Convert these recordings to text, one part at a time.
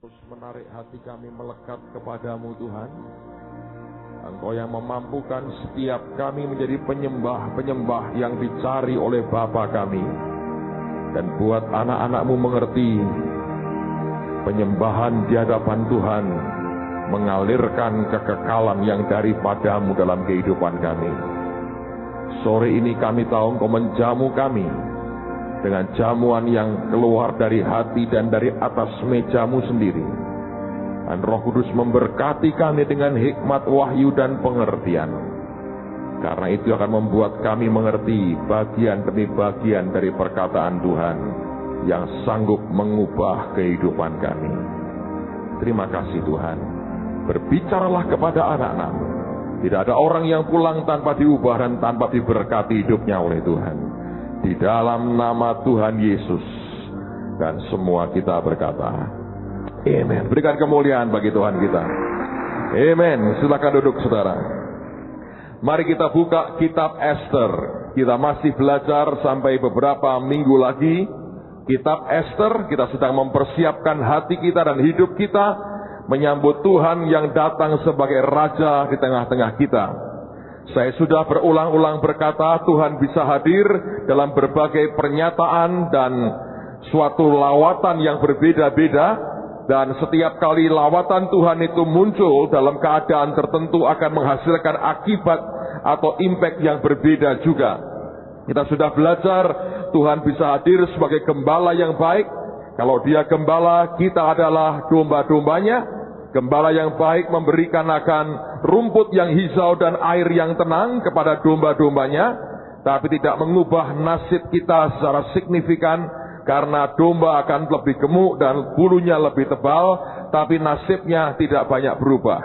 Terus menarik hati kami melekat kepadamu Tuhan. Engkau yang memampukan setiap kami menjadi penyembah-penyembah yang dicari oleh Bapa kami. Dan buat anak-anakmu mengerti, penyembahan di hadapan Tuhan mengalirkan kekekalan yang daripadamu dalam kehidupan kami. Sore ini kami tahu Engkau menjamu kami dengan jamuan yang keluar dari hati dan dari atas mejamu sendiri. Dan Roh Kudus memberkati kami dengan hikmat, wahyu, dan pengertian. Karena itu akan membuat kami mengerti bagian demi bagian dari perkataan Tuhan yang sanggup mengubah kehidupan kami. Terima kasih Tuhan. Berbicaralah kepada anak-anak-Mu. Tidak ada orang yang pulang tanpa diubah dan tanpa diberkati hidupnya oleh Tuhan. Di dalam nama Tuhan Yesus. Dan semua kita berkata, amen. Berikan kemuliaan bagi Tuhan kita. Amen. Silakan duduk saudara. Mari kita buka kitab Ester. Kita masih belajar sampai beberapa minggu lagi. Kitab Ester, kita sedang mempersiapkan hati kita dan hidup kita menyambut Tuhan yang datang sebagai Raja di tengah-tengah kita. Saya sudah berulang-ulang berkata, Tuhan bisa hadir dalam berbagai pernyataan dan suatu lawatan yang berbeda-beda. Dan setiap kali lawatan Tuhan itu muncul dalam keadaan tertentu akan menghasilkan akibat atau impact yang berbeda juga. Kita sudah belajar, Tuhan bisa hadir sebagai gembala yang baik. Kalau Dia gembala, kita adalah domba-dombanya. Gembala yang baik memberikan akan rumput yang hijau dan air yang tenang kepada domba-dombanya, tapi tidak mengubah nasib kita secara signifikan, karena domba akan lebih gemuk dan bulunya lebih tebal, tapi nasibnya tidak banyak berubah.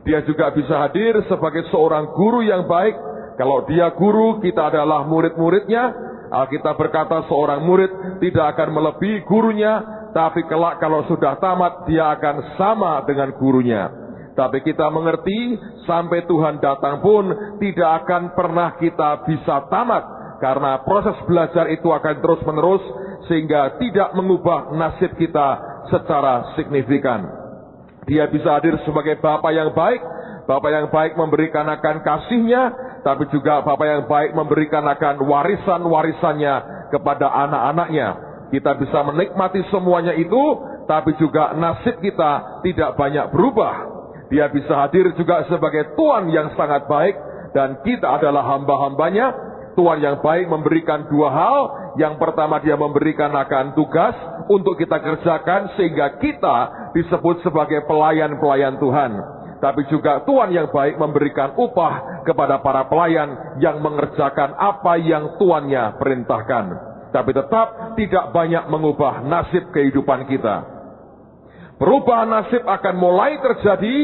Dia juga bisa hadir sebagai seorang guru yang baik. Kalau Dia guru, kita adalah murid-muridnya. Alkitab berkata seorang murid tidak akan melebihi gurunya, tapi kelak kalau sudah tamat, dia akan sama dengan gurunya. Tapi kita mengerti, sampai Tuhan datang pun tidak akan pernah kita bisa tamat. Karena proses belajar itu akan terus-menerus, sehingga tidak mengubah nasib kita secara signifikan. Dia bisa hadir sebagai Bapa yang baik. Bapa yang baik memberikan akan kasihnya, tapi juga Bapa yang baik memberikan akan warisan-warisannya kepada anak-anaknya. Kita bisa menikmati semuanya itu, tapi juga nasib kita tidak banyak berubah. Dia bisa hadir juga sebagai Tuhan yang sangat baik, dan kita adalah hamba-hambanya. Tuhan yang baik memberikan dua hal. Yang pertama, Dia memberikan akan tugas untuk kita kerjakan, sehingga kita disebut sebagai pelayan-pelayan Tuhan. Tapi juga Tuhan yang baik memberikan upah kepada para pelayan yang mengerjakan apa yang tuannya perintahkan. Tapi tetap tidak banyak mengubah nasib kehidupan kita. Perubahan nasib akan mulai terjadi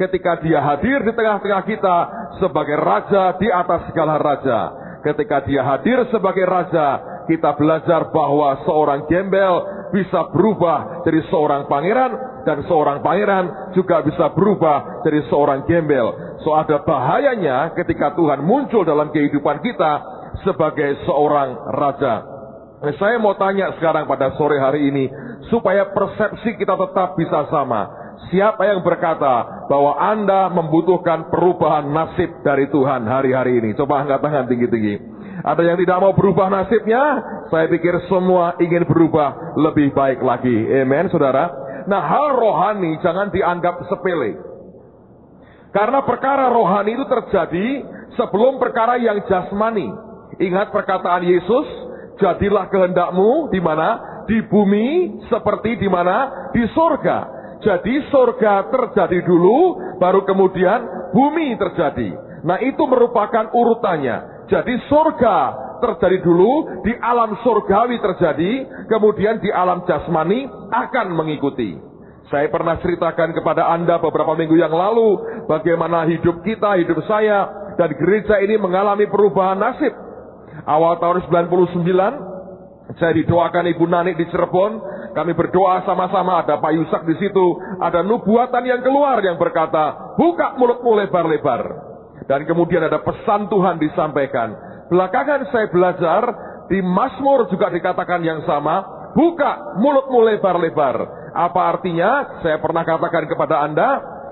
ketika Dia hadir di tengah-tengah kita sebagai Raja di atas segala raja. Ketika Dia hadir sebagai Raja, kita belajar bahwa seorang gembel bisa berubah jadi seorang pangeran, dan seorang pangeran juga bisa berubah jadi seorang gembel. So ada bahayanya ketika Tuhan muncul dalam kehidupan kita sebagai seorang Raja. Saya mau tanya sekarang pada sore hari ini, supaya persepsi kita tetap bisa sama. Siapa yang berkata bahwa Anda membutuhkan perubahan nasib dari Tuhan hari-hari ini? Coba angkat tangan tinggi-tinggi. Ada yang tidak mau berubah nasibnya? Saya pikir semua ingin berubah lebih baik lagi. Amen, saudara. Nah, hal rohani jangan dianggap sepele. Karena perkara rohani itu terjadi sebelum perkara yang jasmani. Ingat perkataan Yesus, jadilah kehendakmu di mana? Di bumi seperti di mana? Di surga. Jadi surga terjadi dulu, baru kemudian bumi terjadi. Nah, itu merupakan urutannya. Jadi surga terjadi dulu, di alam surgawi terjadi, kemudian di alam jasmani akan mengikuti. Saya pernah ceritakan kepada Anda beberapa minggu yang lalu, bagaimana hidup kita, hidup saya, dan gereja ini mengalami perubahan nasib. Awal tahun 99, saya didoakan Ibu Nani di Cirebon. Kami berdoa sama-sama, ada Pak Yusak di situ, ada nubuatan yang keluar yang berkata, buka mulutmu lebar-lebar. Dan kemudian ada pesan Tuhan disampaikan. Belakangan saya belajar, di Mazmur juga dikatakan yang sama, buka mulutmu lebar-lebar. Apa artinya? Saya pernah katakan kepada Anda,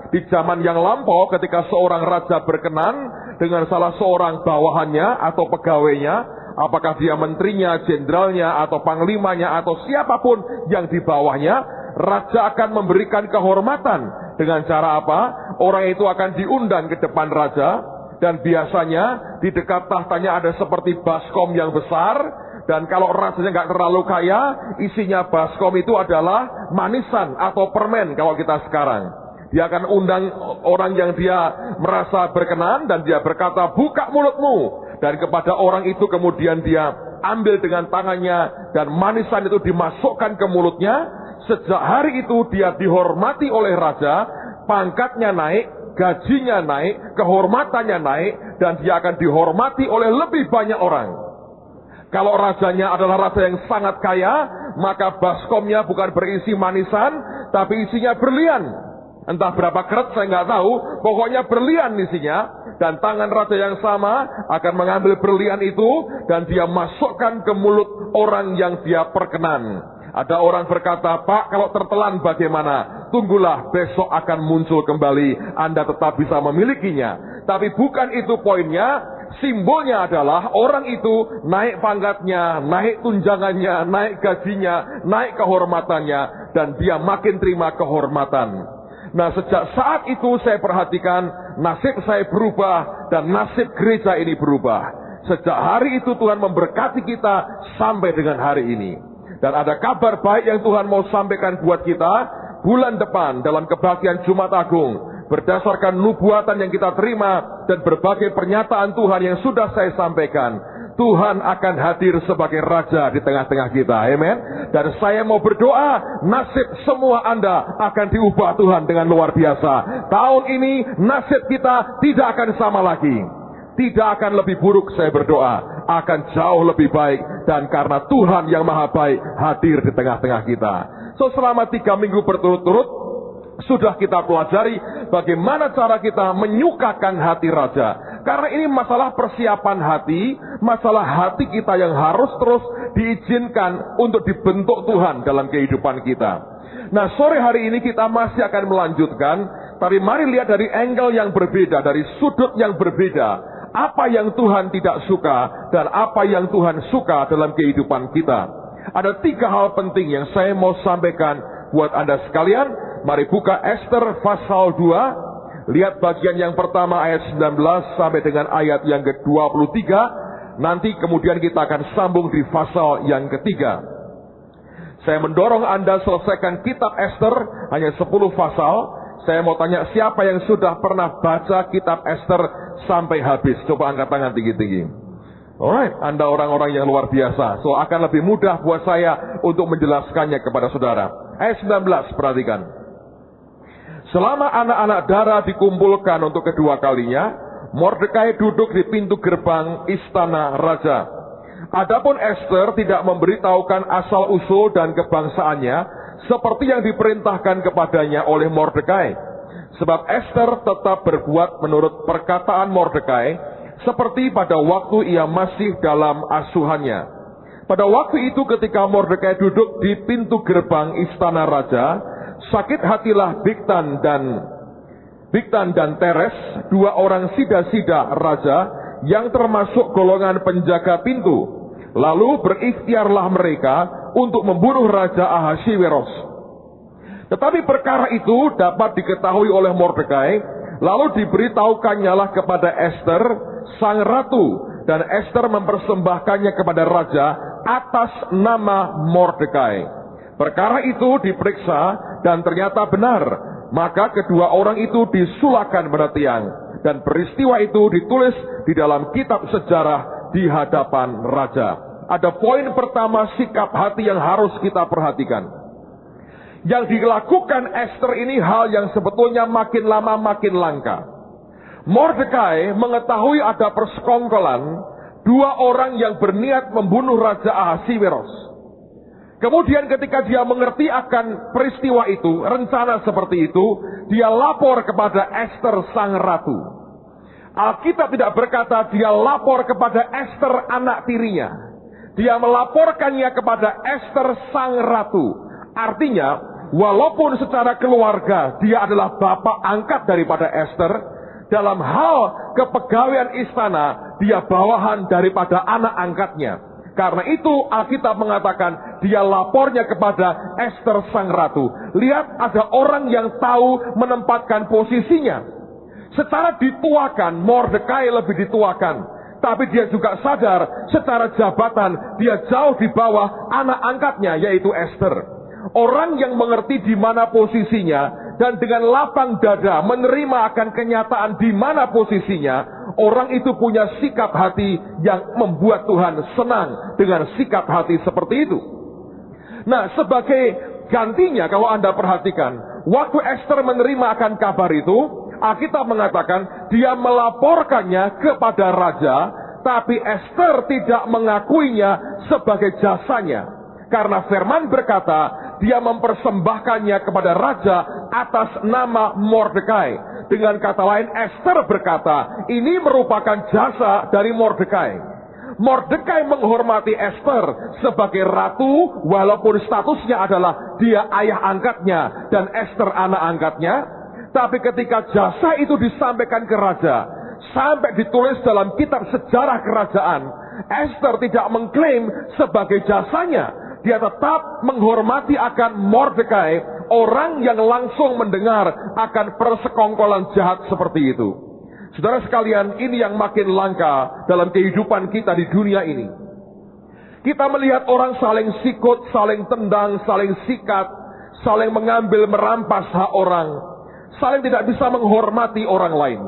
di zaman yang lampau ketika seorang raja berkenan dengan salah seorang bawahannya atau pegawainya, apakah dia menterinya, jenderalnya, atau panglimanya, atau siapapun yang di bawahnya, raja akan memberikan kehormatan. Dengan cara apa? Orang itu akan diundang ke depan raja, dan biasanya di dekat tahtanya ada seperti baskom yang besar, dan kalau rasanya nggak terlalu kaya, isinya baskom itu adalah manisan atau permen kalau kita sekarang. Dia akan undang orang yang dia merasa berkenan, dan dia berkata, buka mulutmu. Dan kepada orang itu kemudian dia ambil dengan tangannya, dan manisan itu dimasukkan ke mulutnya. Sejak hari itu dia dihormati oleh raja, pangkatnya naik, gajinya naik, kehormatannya naik, dan dia akan dihormati oleh lebih banyak orang. Kalau rajanya adalah raja yang sangat kaya, maka baskomnya bukan berisi manisan, tapi isinya berlian. Entah berapa karat saya nggak tahu, pokoknya berlian isinya. Dan tangan raja yang sama akan mengambil berlian itu, dan dia masukkan ke mulut orang yang dia perkenan. Ada orang berkata, Pak, kalau tertelan bagaimana? Tunggulah, besok akan muncul kembali, Anda tetap bisa memilikinya. Tapi bukan itu poinnya. Simbolnya adalah orang itu naik pangkatnya, naik tunjangannya, naik gajinya, naik kehormatannya, dan dia makin terima kehormatan. Nah, sejak saat itu saya perhatikan nasib saya berubah dan nasib gereja ini berubah. Sejak hari itu Tuhan memberkati kita sampai dengan hari ini. Dan ada kabar baik yang Tuhan mau sampaikan buat kita bulan depan dalam kebaktian Jumat Agung. Berdasarkan nubuatan yang kita terima dan berbagai pernyataan Tuhan yang sudah saya sampaikan, Tuhan akan hadir sebagai Raja di tengah-tengah kita. Amen. Dan saya mau berdoa, nasib semua Anda akan diubah Tuhan dengan luar biasa. Tahun ini nasib kita tidak akan sama lagi. Tidak akan lebih buruk, saya berdoa. Akan jauh lebih baik. Dan karena Tuhan yang maha baik hadir di tengah-tengah kita. So, selama 3 minggu berturut-turut sudah kita pelajari bagaimana cara kita menyukakan hati Raja. Karena ini masalah persiapan hati, masalah hati kita yang harus terus diizinkan untuk dibentuk Tuhan dalam kehidupan kita. Nah, sore hari ini kita masih akan melanjutkan, tapi mari lihat dari angle yang berbeda, dari sudut yang berbeda. Apa yang Tuhan tidak suka dan apa yang Tuhan suka dalam kehidupan kita. Ada 3 hal penting yang saya mau sampaikan buat Anda sekalian. Mari buka Ester pasal 2. Lihat bagian yang pertama ayat 19 sampai dengan ayat yang ke-23. Nanti kemudian kita akan sambung di pasal yang ketiga. Saya mendorong Anda selesaikan kitab Ester, hanya 10 pasal. Saya mau tanya siapa yang sudah pernah baca kitab Ester sampai habis. Coba angkat tangan tinggi-tinggi. Alright, Anda orang-orang yang luar biasa. So akan lebih mudah buat saya untuk menjelaskannya kepada saudara. Ayat 19, perhatikan. Selama anak-anak darah dikumpulkan untuk kedua kalinya, Mordekai duduk di pintu gerbang istana raja. Adapun Ester tidak memberitahukan asal-usul dan kebangsaannya, seperti yang diperintahkan kepadanya oleh Mordekai. Sebab Ester tetap berbuat menurut perkataan Mordekai, seperti pada waktu ia masih dalam asuhannya. Pada waktu itu ketika Mordekai duduk di pintu gerbang istana raja, sakit hatilah Bigtan dan Teres, 2 orang sida-sida raja yang termasuk golongan penjaga pintu. Lalu berikhtiarlah mereka untuk membunuh Raja Ahasiweros. Tetapi perkara itu dapat diketahui oleh Mordekai, lalu diberitahukannya kepada Ester, sang ratu, dan Ester mempersembahkannya kepada raja atas nama Mordekai. Perkara itu diperiksa dan ternyata benar, maka kedua orang itu disulahkan pada tiang, dan peristiwa itu ditulis di dalam kitab sejarah di hadapan raja. Ada poin pertama, sikap hati yang harus kita perhatikan. Yang dilakukan Ester ini hal yang sebetulnya makin lama makin langka. Mordekai mengetahui ada persekongkolan 2 orang yang berniat membunuh Raja Ahasiweros. Kemudian ketika dia mengerti akan peristiwa itu, rencana seperti itu, dia lapor kepada Ester sang ratu. Alkitab tidak berkata dia lapor kepada Ester anak tirinya. Dia melaporkannya kepada Ester sang ratu. Artinya, walaupun secara keluarga dia adalah bapak angkat daripada Ester, dalam hal kepegawaian istana dia bawahan daripada anak angkatnya. Karena itu Alkitab mengatakan dia lapornya kepada Ester sang ratu. Lihat, ada orang yang tahu menempatkan posisinya. Secara dituakan, Mordekai lebih dituakan. Tapi dia juga sadar secara jabatan dia jauh di bawah anak angkatnya, yaitu Ester. Orang yang mengerti di mana posisinya dan dengan lapang dada menerima akan kenyataan di mana posisinya, orang itu punya sikap hati yang membuat Tuhan senang dengan sikap hati seperti itu. Nah, sebagai gantinya kalau Anda perhatikan, waktu Ester menerima akan kabar itu, Alkitab mengatakan dia melaporkannya kepada raja, tapi Ester tidak mengakuinya sebagai jasanya. Karena firman berkata, dia mempersembahkannya kepada raja atas nama Mordekai. Dengan kata lain, Ester berkata, ini merupakan jasa dari Mordekai. Mordekai menghormati Ester sebagai ratu, walaupun statusnya adalah dia ayah angkatnya dan Ester anak angkatnya. Tapi ketika jasa itu disampaikan ke raja, sampai ditulis dalam kitab sejarah kerajaan, Ester tidak mengklaim sebagai jasanya. Dia tetap menghormati akan Mordekai, orang yang langsung mendengar akan persekongkolan jahat seperti itu. Saudara sekalian, ini yang makin langka dalam kehidupan kita di dunia ini. Kita melihat orang saling sikut, saling tendang, saling sikat, saling mengambil merampas hak orang, saling tidak bisa menghormati orang lain.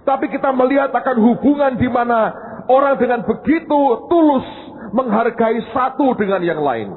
Tapi kita melihat akan hubungan di mana orang dengan begitu tulus menghargai satu dengan yang lain.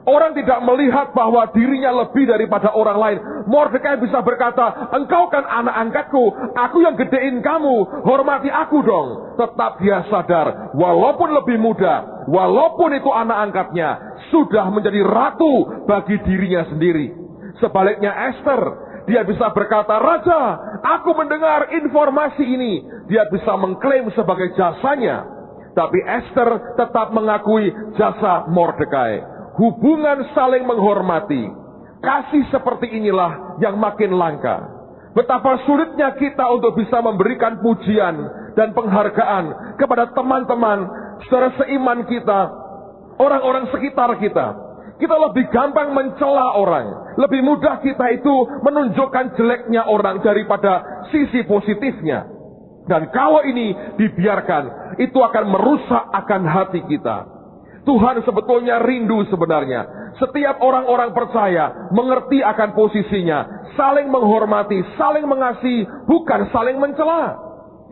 Orang tidak melihat bahwa dirinya lebih daripada orang lain. Mordekai bisa berkata, engkau kan anak angkatku, aku yang gedein kamu, hormati aku dong. Tetap dia sadar, walaupun lebih muda, walaupun itu anak angkatnya, sudah menjadi ratu bagi dirinya sendiri. Sebaliknya Ester, dia bisa berkata, raja, aku mendengar informasi ini. Dia bisa mengklaim sebagai jasanya. Tapi Ester tetap mengakui jasa Mordekai. Hubungan saling menghormati. Kasih seperti inilah yang makin langka. Betapa sulitnya kita untuk bisa memberikan pujian dan penghargaan kepada teman-teman, saudara seiman kita, orang-orang sekitar kita. Kita lebih gampang mencela orang. Lebih mudah kita itu menunjukkan jeleknya orang daripada sisi positifnya. Dan kalau ini dibiarkan, itu akan merusak akan hati kita. Tuhan sebetulnya rindu sebenarnya. Setiap orang-orang percaya mengerti akan posisinya, saling menghormati, saling mengasihi, bukan saling mencela.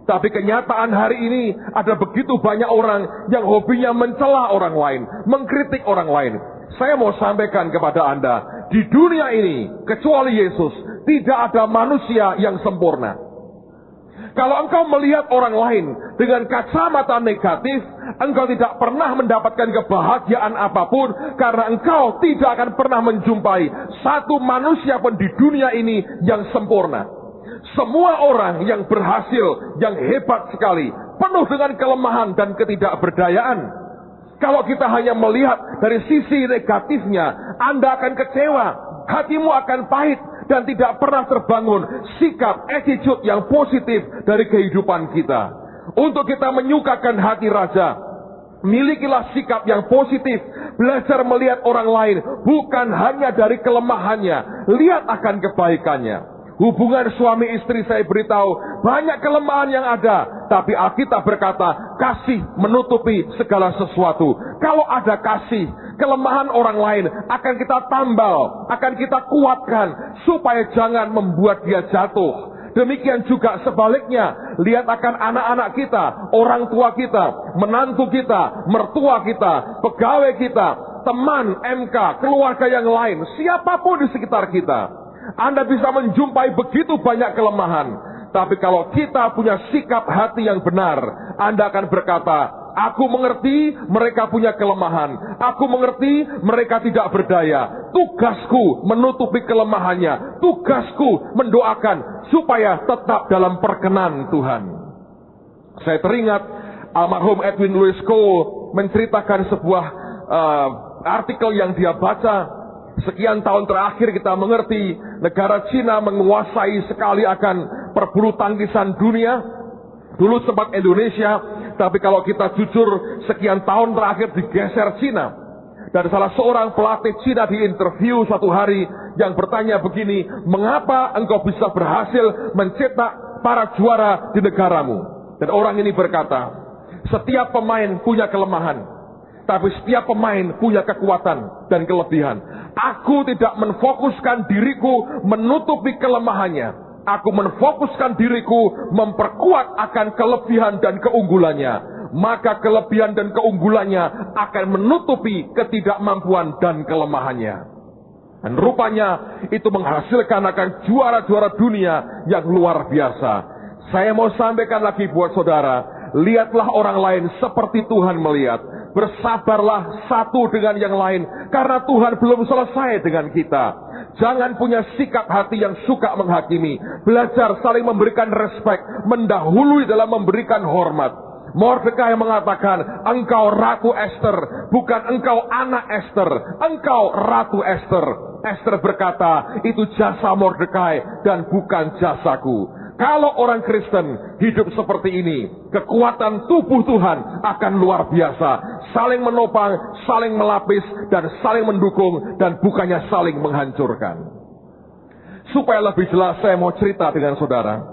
Tapi kenyataan hari ini ada begitu banyak orang yang hobinya mencela orang lain, mengkritik orang lain. Saya mau sampaikan kepada Anda, di dunia ini, kecuali Yesus, tidak ada manusia yang sempurna. Kalau engkau melihat orang lain dengan kacamata negatif, engkau tidak pernah mendapatkan kebahagiaan apapun, karena engkau tidak akan pernah menjumpai satu manusia pun di dunia ini yang sempurna. Semua orang yang berhasil, yang hebat sekali, penuh dengan kelemahan dan ketidakberdayaan. Kalau kita hanya melihat dari sisi negatifnya, Anda akan kecewa, hatimu akan pahit, dan tidak pernah terbangun sikap, attitude yang positif dari kehidupan kita. Untuk kita menyukakan hati raja, milikilah sikap yang positif. Belajar melihat orang lain bukan hanya dari kelemahannya, lihat akan kebaikannya. Hubungan suami istri, saya beritahu, banyak kelemahan yang ada, tapi Alkitab berkata, kasih menutupi segala sesuatu. Kalau ada kasih, kelemahan orang lain akan kita tambal, akan kita kuatkan, supaya jangan membuat dia jatuh. Demikian juga sebaliknya, lihat akan anak-anak kita, orang tua kita, menantu kita, mertua kita, pegawai kita, teman, MK, keluarga yang lain, siapapun di sekitar kita. Anda bisa menjumpai begitu banyak kelemahan. Tapi kalau kita punya sikap hati yang benar, Anda akan berkata, aku mengerti mereka punya kelemahan. Aku mengerti mereka tidak berdaya. Tugasku menutupi kelemahannya. Tugasku mendoakan supaya tetap dalam perkenan Tuhan. Saya teringat almarhum Edwin Louis Cole menceritakan sebuah artikel yang dia baca. Sekian tahun terakhir kita mengerti negara Cina menguasai sekali akan perbulu tangkisan dunia. Dulu sempat Indonesia, tapi kalau kita jujur, sekian tahun terakhir digeser Cina. Dan salah seorang pelatih Cina diinterview suatu hari yang bertanya begini, mengapa engkau bisa berhasil mencetak para juara di negaramu? Dan orang ini berkata, setiap pemain punya kelemahan, tapi setiap pemain punya kekuatan dan kelebihan. Aku tidak menfokuskan diriku menutupi kelemahannya. Aku menfokuskan diriku memperkuat akan kelebihan dan keunggulannya. Maka kelebihan dan keunggulannya akan menutupi ketidakmampuan dan kelemahannya. Dan rupanya itu menghasilkan akan juara-juara dunia yang luar biasa. Saya mau sampaikan lagi buat saudara, lihatlah orang lain seperti Tuhan melihat. Bersabarlah satu dengan yang lain, karena Tuhan belum selesai dengan kita. Jangan punya sikap hati yang suka menghakimi. Belajar saling memberikan respek, mendahului dalam memberikan hormat. Mordekai mengatakan, engkau Ratu Esther, bukan engkau anak Esther, engkau Ratu Esther. Esther berkata, itu jasa Mordekai dan bukan jasaku. Kalau orang Kristen hidup seperti ini, kekuatan tubuh Tuhan akan luar biasa. Saling menopang, saling melapis, dan saling mendukung, dan bukannya saling menghancurkan. Supaya lebih jelas saya mau cerita dengan saudara.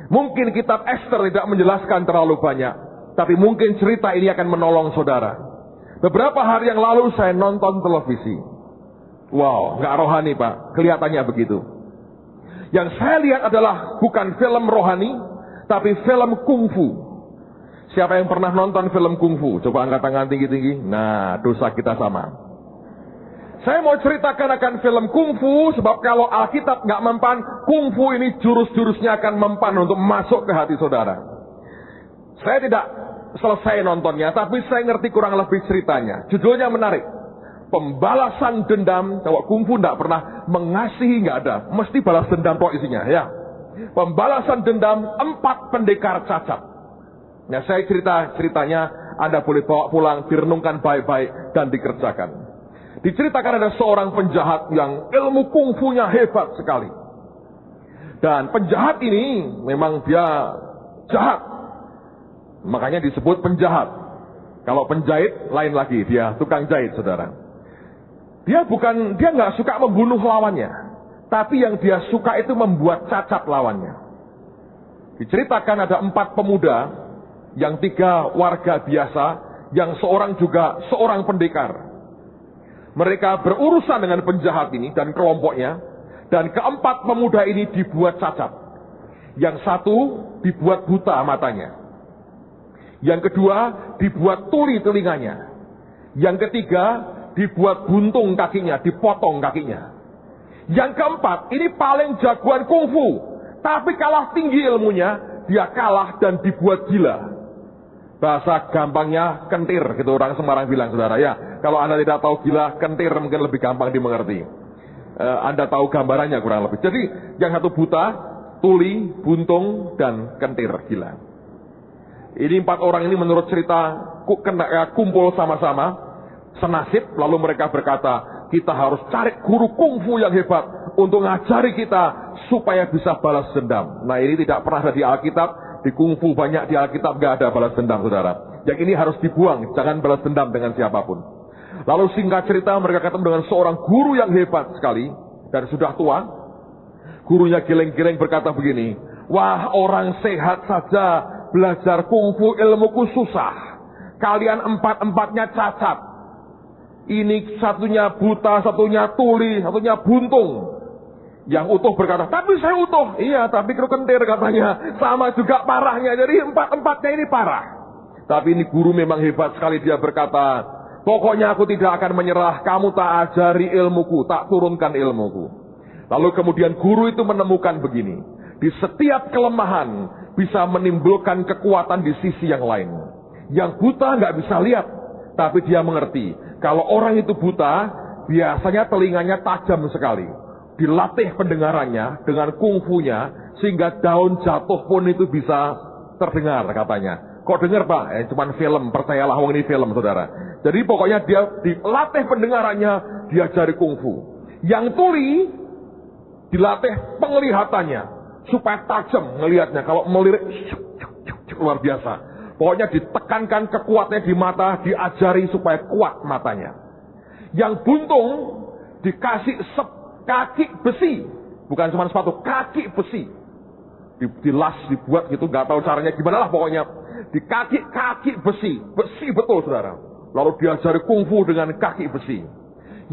Mungkin kitab Esther tidak menjelaskan terlalu banyak, tapi mungkin cerita ini akan menolong saudara. Beberapa hari yang lalu saya nonton televisi. Wow, nggak rohani Pak, kelihatannya begitu. Yang saya lihat adalah bukan film rohani, tapi film kungfu. Siapa yang pernah nonton film kungfu? Coba angkat tangan tinggi-tinggi. Nah, dosa kita sama. Saya mau ceritakan akan film kungfu, sebab kalau Alkitab nggak mempan, kungfu ini jurus-jurusnya akan mempan untuk masuk ke hati saudara. Saya tidak selesai nontonnya, tapi saya ngerti kurang lebih ceritanya. Judulnya menarik. Pembalasan dendam. Kalau kungfu tidak pernah mengasihi, nggak ada, mesti balas dendam kok isinya ya. Pembalasan dendam 4 pendekar cacat. Nah, saya ceritanya Anda boleh bawa pulang, direnungkan baik-baik dan dikerjakan. Diceritakan ada seorang penjahat yang ilmu kungfunya hebat sekali. Dan penjahat ini memang dia jahat, makanya disebut penjahat. Kalau penjahit lain lagi, dia tukang jahit saudara. Dia nggak suka membunuh lawannya, tapi yang dia suka itu membuat cacat lawannya. Diceritakan ada 4 pemuda, yang 3 warga biasa, yang seorang juga seorang pendekar. Mereka berurusan dengan penjahat ini dan kelompoknya, dan ke-4 pemuda ini dibuat cacat. Yang 1 dibuat buta matanya, yang kedua dibuat tuli telinganya, yang ketiga dibuat buntung kakinya, dipotong kakinya. Yang ke-4, ini paling jagoan kungfu, tapi kalah tinggi ilmunya, dia kalah dan dibuat gila. Bahasa gampangnya kentir, gitu orang Semarang bilang saudara ya. Kalau Anda tidak tahu gila, kentir mungkin lebih gampang dimengerti. Anda tahu gambarannya kurang lebih. Jadi yang satu buta, tuli, buntung, dan kentir, gila. Ini 4 orang ini menurut cerita kumpul sama-sama, senasib, lalu mereka berkata, kita harus cari guru kungfu yang hebat untuk ngajari kita supaya bisa balas dendam. Nah, ini tidak pernah ada di Alkitab. Di kungfu banyak, di Alkitab gak ada balas dendam saudara. Yang ini harus dibuang, jangan balas dendam dengan siapapun. Lalu singkat cerita, mereka ketemu dengan seorang guru yang hebat sekali dan sudah tua. Gurunya geleng-geleng berkata begini, wah, orang sehat saja belajar kungfu, ilmuku susah. Kalian 4-4-nya cacat. Ini satunya buta, satunya tuli, satunya buntung. Yang utuh berkata, tapi saya utuh. Iya, tapi kru kentir katanya. Sama juga parahnya. Jadi 4-4-nya ini parah. Tapi ini guru memang hebat sekali. Dia berkata, pokoknya aku tidak akan menyerah. Kamu tak ajari ilmuku, tak turunkan ilmuku. Lalu kemudian guru itu menemukan begini. Di setiap kelemahan bisa menimbulkan kekuatan di sisi yang lain. Yang buta nggak bisa lihat, tapi dia mengerti. Kalau orang itu buta, biasanya telinganya tajam sekali. Dilatih pendengarannya dengan kungfunya, sehingga daun jatuh pun itu bisa terdengar katanya. Kok dengar Pak? Cuman film, percayalah wong ini film saudara. Jadi pokoknya dia dilatih pendengarannya, diajari kungfu. Yang tuli dilatih penglihatannya supaya tajam ngelihatnya. Kalau melirik luar biasa. Pokoknya ditekankan kekuatannya di mata, diajari supaya kuat matanya. Yang buntung dikasih kaki besi, bukan cuma sepatu, kaki besi. Dilas, dibuat gitu, nggak tahu caranya gimana lah pokoknya. Di kaki besi betul saudara. Lalu diajari kungfu dengan kaki besi.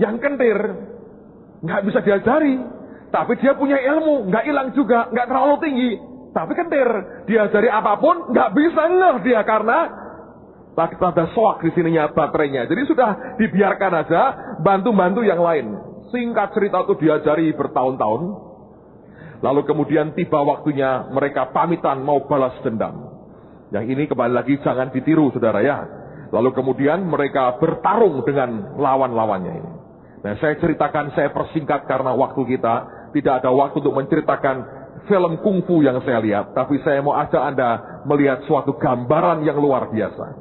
Yang kentir nggak bisa diajari, tapi dia punya ilmu, nggak hilang juga, nggak terlalu tinggi, tapi kentir. Diajari apapun nggak bisa ngeh dia karena ada soak di sininya baterainya. Jadi sudah dibiarkan aja, bantu yang lain. Singkat cerita itu diajari bertahun-tahun. Lalu kemudian tiba waktunya mereka pamitan mau balas dendam. Yang ini kembali lagi jangan ditiru saudara ya. Lalu kemudian mereka bertarung dengan lawan-lawannya ini. Nah saya ceritakan, saya persingkat karena waktu kita tidak ada waktu untuk menceritakan film kungfu yang saya lihat. Tapi saya mau ajak Anda melihat suatu gambaran yang luar biasa.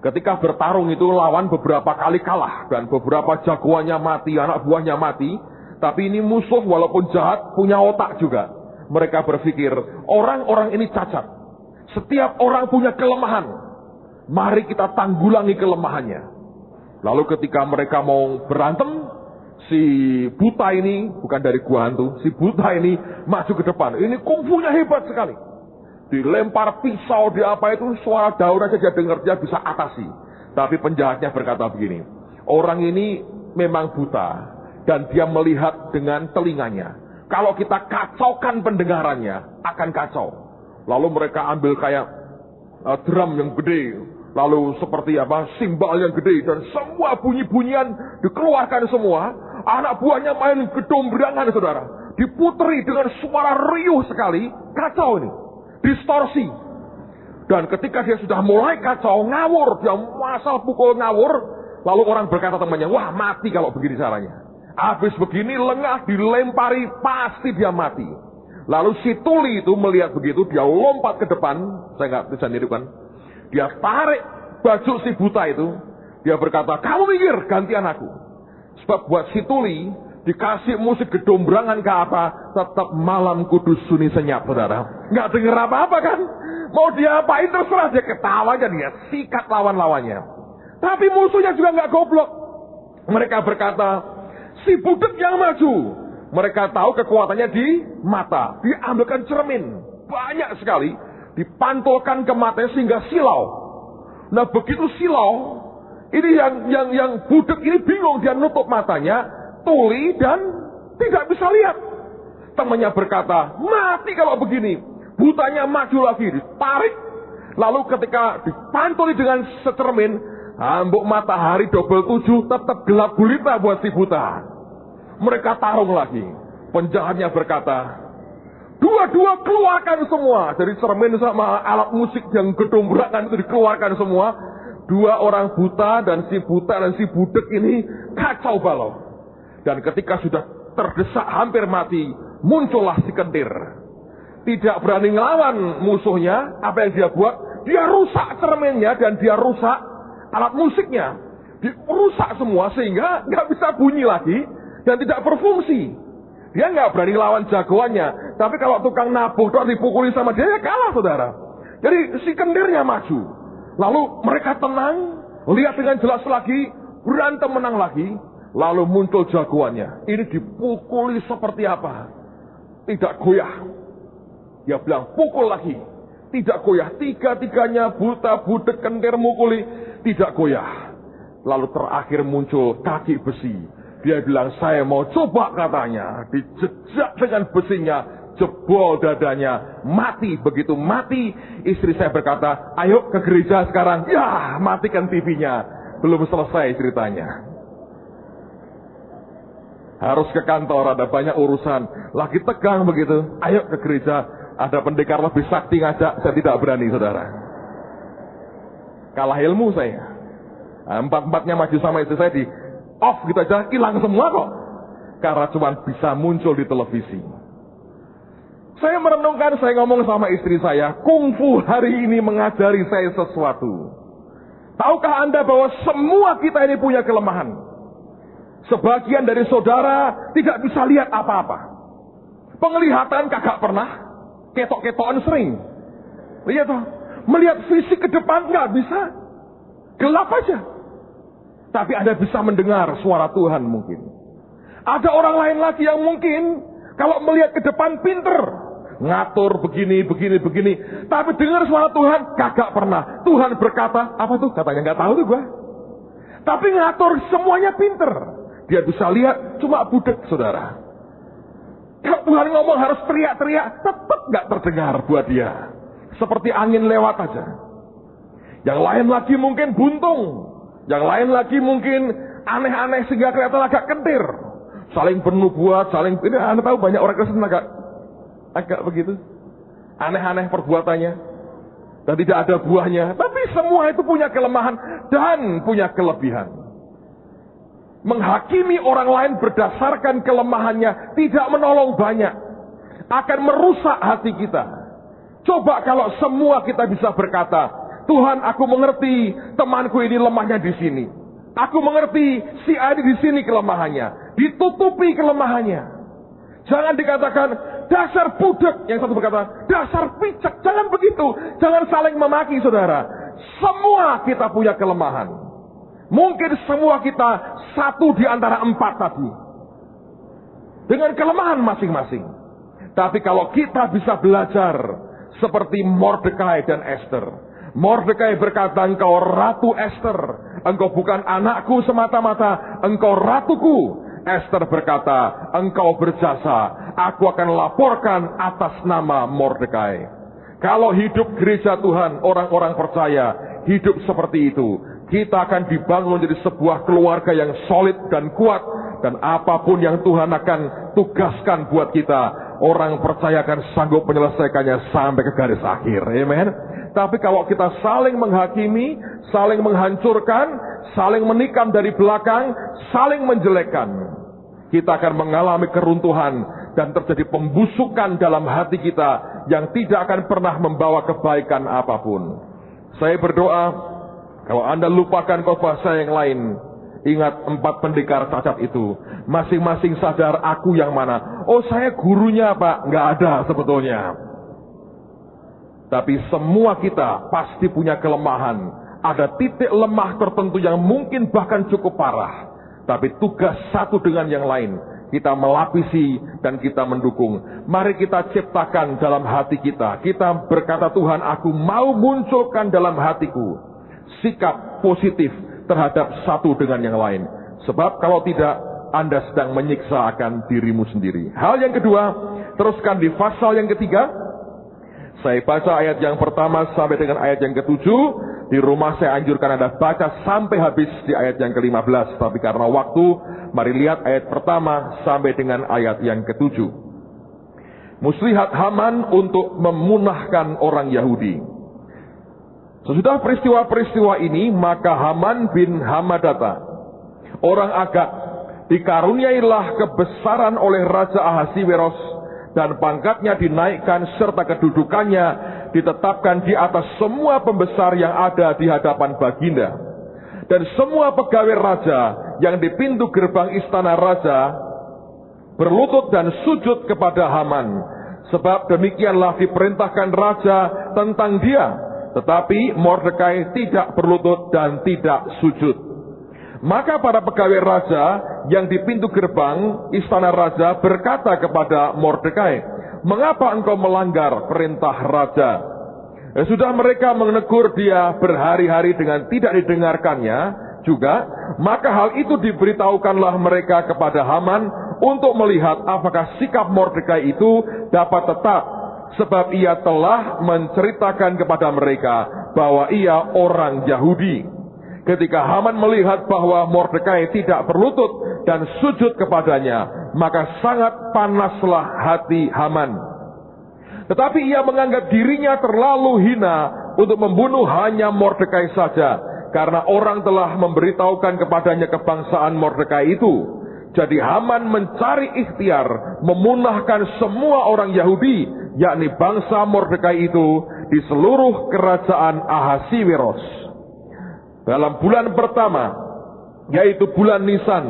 Ketika bertarung itu lawan beberapa kali kalah. Dan beberapa jagoannya mati, anak buahnya mati. Tapi ini musuh walaupun jahat punya otak juga. Mereka berpikir orang-orang ini cacat. Setiap orang punya kelemahan. Mari kita tanggulangi kelemahannya. Lalu ketika mereka mau berantem, si buta ini, bukan dari gua hantu, si buta ini maju ke depan. Ini kungfunya hebat sekali. Dilempar pisau, di apa itu, suara daun aja dia dengar, dia bisa atasi. Tapi penjahatnya berkata begini, orang ini memang buta dan dia melihat dengan telinganya. Kalau kita kacaukan pendengarannya, akan kacau. Lalu mereka ambil kayak drum yang gede, lalu seperti simbal yang gede, dan semua bunyi-bunyian dikeluarkan semua. Anak buahnya main gedombrangan saudara, diputeri dengan suara riuh sekali, kacau ini. Distorsi. Dan ketika dia sudah mulai kacau, ngawur, dia masal pukul ngawur, lalu orang berkata temannya, wah mati kalau begini caranya. Habis begini lengah dilempari, pasti dia mati. Lalu si tuli itu melihat begitu, dia lompat ke depan, saya nggak bisa nirukan. Dia tarik baju si buta itu, dia berkata, kamu minggir, gantian aku. Sebab buat si tuli, dikasih musik gedombrangan ke apa, tetap malam kudus sunyi senyap saudara. Nggak denger apa-apa kan? Mau dia apain terserah, dia ketawa aja, dia sikat lawan-lawannya. Tapi musuhnya juga nggak goblok. Mereka berkata, si budak yang maju. Mereka tahu kekuatannya di mata. Diambilkan cermin, banyak sekali. Dipantulkan ke matanya sehingga silau. Nah begitu silau, ini yang budak ini bingung, dia nutup matanya, tuli dan tidak bisa lihat. Temannya berkata, mati kalau begini. Butanya maju lagi, ditarik. Lalu ketika dipantuli dengan secermin, ambuk matahari double 7 tetap gelap gulita buat si buta. Mereka tarung lagi. Penjahatnya berkata, dua-dua keluarkan semua. Dari cermin sama alat musik yang gedombrangan itu dikeluarkan semua. Dua orang buta dan si buta dan si budak ini kacau balau. Dan ketika sudah terdesak hampir mati, muncullah si kentir. Tidak berani ngelawan musuhnya. Apa yang dia buat? Dia rusak cerminnya dan dia rusak alat musiknya. Dirusak semua sehingga nggak bisa bunyi lagi dan tidak berfungsi. Dia nggak berani lawan jagoannya. Tapi kalau tukang nabuh doang dipukuli sama dia, ya kalah saudara. Jadi si kentirnya maju. Lalu mereka tenang, lihat dengan jelas lagi, berantem menang lagi. Lalu muncul jagoannya. Ini dipukuli seperti apa? Tidak goyah. Dia bilang, pukul lagi. Tidak goyah. Tiga-tiganya buta, budak, kentir, mukuli. Tidak goyah. Lalu terakhir muncul kaki besi. Dia bilang, saya mau coba katanya. Dijejak dengan besinya. Jebol dadanya. Mati. Begitu mati, istri saya berkata, ayo ke gereja sekarang. Ya, matikan TV-nya. Belum selesai ceritanya. Harus ke kantor, ada banyak urusan. Lagi tegang begitu. Ayo ke gereja. Ada pendekar lebih sakti ngajak. Saya tidak berani saudara. Kalah ilmu saya. Empat-empatnya maju sama istri saya di off gitu aja. Hilang semua kok. Karena cuma bisa muncul di televisi. Saya merenungkan, saya ngomong sama istri saya. Kungfu hari ini mengajari saya sesuatu. Tahukah Anda bahwa semua kita ini punya kelemahan? Sebagian dari saudara tidak bisa lihat apa-apa. Penglihatan kagak pernah, ketok-ketokan sering. Lihat toh, melihat fisik ke depan nggak bisa, gelap aja. Tapi Anda bisa mendengar suara Tuhan mungkin. Ada orang lain lagi yang mungkin kalau melihat ke depan pinter, ngatur begini. Tapi dengar suara Tuhan kagak pernah. Tuhan berkata, apa tuh? Katanya nggak tahu tuh gua. Tapi ngatur semuanya pinter. Dia bisa lihat cuma budek, saudara. Kalau Tuhan ngomong harus teriak-teriak, tetap nggak terdengar buat dia. Seperti angin lewat aja. Yang lain lagi mungkin buntung. Yang lain lagi mungkin aneh-aneh sehingga kelihatan agak kentir. Saling bernubuat, ini Anda tahu banyak orang Kristen agak begitu. Aneh-aneh perbuatannya. Dan tidak ada buahnya. Tapi semua itu punya kelemahan dan punya kelebihan. Menghakimi orang lain berdasarkan kelemahannya tidak menolong banyak. Akan merusak hati kita. Coba kalau semua kita bisa berkata, Tuhan, aku mengerti temanku ini lemahnya di sini. Aku mengerti si A di sini kelemahannya. Ditutupi kelemahannya. Jangan dikatakan dasar budak. Yang satu berkata dasar picek. Jangan begitu. Jangan saling memaki, saudara. Semua kita punya kelemahan. Mungkin semua kita satu di antara 4 tadi. Dengan kelemahan masing-masing. Tapi kalau kita bisa belajar seperti Mordekai dan Esther. Mordekai berkata, engkau Ratu Esther. Engkau bukan anakku semata-mata. Engkau ratuku. Esther berkata, engkau berjasa. Aku akan laporkan atas nama Mordekai. Kalau hidup gereja Tuhan, orang-orang percaya, hidup seperti itu. Kita akan dibangun menjadi sebuah keluarga yang solid dan kuat. Dan apapun yang Tuhan akan tugaskan buat kita, orang percaya akan sanggup menyelesaikannya sampai ke garis akhir. Amen. Tapi kalau kita saling menghakimi, saling menghancurkan, saling menikam dari belakang, saling menjelekkan, kita akan mengalami keruntuhan dan terjadi pembusukan dalam hati kita yang tidak akan pernah membawa kebaikan apapun. Saya berdoa, kalau Anda lupakan khotbah saya yang lain, ingat 4 pendekar cacat itu. Masing-masing sadar aku yang mana. Oh, saya gurunya, Pak. Nggak ada sebetulnya. Tapi semua kita pasti punya kelemahan. Ada titik lemah tertentu yang mungkin bahkan cukup parah. Tapi tugas satu dengan yang lain. Kita melapisi dan kita mendukung. Mari kita ciptakan dalam hati kita. Kita berkata, Tuhan, aku mau munculkan dalam hatiku sikap positif terhadap satu dengan yang lain. Sebab kalau tidak, Anda sedang menyiksa akan dirimu sendiri. Hal yang kedua, teruskan di pasal yang ketiga. Saya baca ayat yang pertama sampai dengan ayat yang ke-7. Di rumah saya anjurkan Anda baca sampai habis di ayat yang ke-15. Tapi karena waktu, mari lihat ayat pertama sampai dengan ayat yang ke-7. Muslihat Haman untuk memunahkan orang Yahudi. Sesudah peristiwa-peristiwa ini, maka Haman bin Hamadata, orang Agag, dikaruniailah kebesaran oleh Raja Ahasiweros, dan pangkatnya dinaikkan serta kedudukannya ditetapkan di atas semua pembesar yang ada di hadapan baginda. Dan semua pegawai raja yang di pintu gerbang istana raja berlutut dan sujud kepada Haman, sebab demikianlah diperintahkan raja tentang dia. Tetapi Mordekai tidak berlutut dan tidak sujud. Maka para pegawai raja yang di pintu gerbang istana raja berkata kepada Mordekai, mengapa engkau melanggar perintah raja? Sudah mereka menegur dia berhari-hari dengan tidak didengarkannya juga, maka hal itu diberitahukanlah mereka kepada Haman untuk melihat apakah sikap Mordekai itu dapat tetap. Sebab ia telah menceritakan kepada mereka bahwa ia orang Yahudi. Ketika Haman melihat bahwa Mordekai tidak berlutut dan sujud kepadanya, maka sangat panaslah hati Haman. Tetapi ia menganggap dirinya terlalu hina untuk membunuh hanya Mordekai saja, karena orang telah memberitahukan kepadanya kebangsaan Mordekai itu. Jadi Haman mencari ikhtiar memunahkan semua orang Yahudi, yakni bangsa Mordekai itu, di seluruh kerajaan Ahasiweros. Dalam bulan pertama, yaitu bulan Nisan,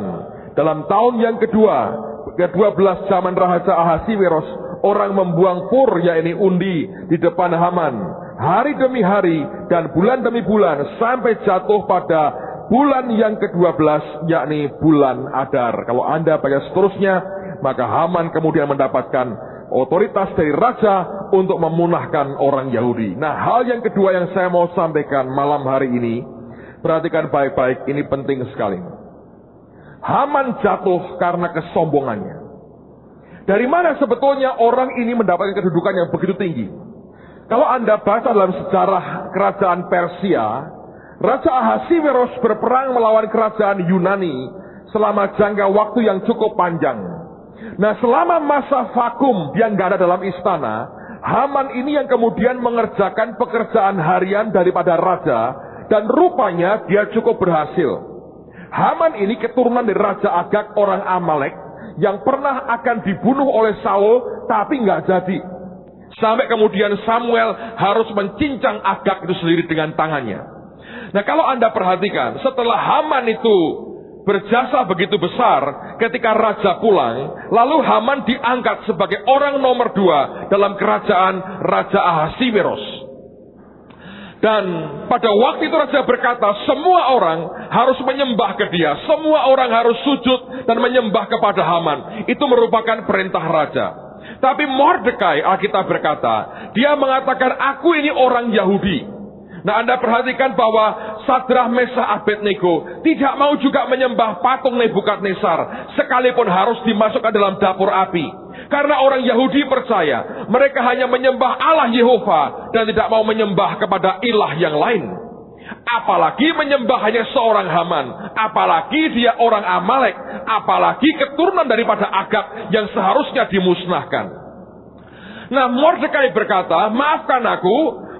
Dalam tahun yang ke-12 zaman Raja Ahasiweros, orang membuang pur, yakni undi, di depan Haman, hari demi hari dan bulan demi bulan, sampai jatuh pada bulan yang ke-12, yakni bulan Adar. Kalau Anda baca seterusnya, maka Haman kemudian mendapatkan otoritas dari raja untuk memunahkan orang Yahudi. Nah, hal yang kedua yang saya mau sampaikan malam hari ini, perhatikan baik-baik, ini penting sekali. Haman jatuh karena kesombongannya. Dari mana sebetulnya orang ini mendapatkan kedudukan yang begitu tinggi? Kalau Anda baca dalam sejarah kerajaan Persia, Raja Ahasiweros berperang melawan kerajaan Yunani selama jangka waktu yang cukup panjang. Nah, selama masa vakum dia nggak ada dalam istana, Haman ini yang kemudian mengerjakan pekerjaan harian daripada raja, dan rupanya dia cukup berhasil. Haman ini keturunan dari Raja Agag orang Amalek, yang pernah akan dibunuh oleh Saul, tapi nggak jadi. Sampai kemudian Samuel harus mencincang Agag itu sendiri dengan tangannya. Nah, kalau Anda perhatikan, setelah Haman itu berjasa begitu besar, ketika raja pulang, lalu Haman diangkat sebagai orang nomor 2 dalam kerajaan Raja Ahasiweros. Dan pada waktu itu raja berkata, semua orang harus menyembah ke dia, semua orang harus sujud dan menyembah kepada Haman. Itu merupakan perintah raja. Tapi Mordekai, Alkitab berkata, dia mengatakan, aku ini orang Yahudi. Nah, Anda perhatikan bahwa Sadrah, Mesah, Abednego tidak mau juga menyembah patung Nebukadnezar, sekalipun harus dimasukkan dalam dapur api. Karena orang Yahudi percaya mereka hanya menyembah Allah Yehova dan tidak mau menyembah kepada ilah yang lain. Apalagi menyembah hanya seorang Haman, apalagi dia orang Amalek, apalagi keturunan daripada Agag yang seharusnya dimusnahkan. Nah, Mordekai berkata, maafkan aku,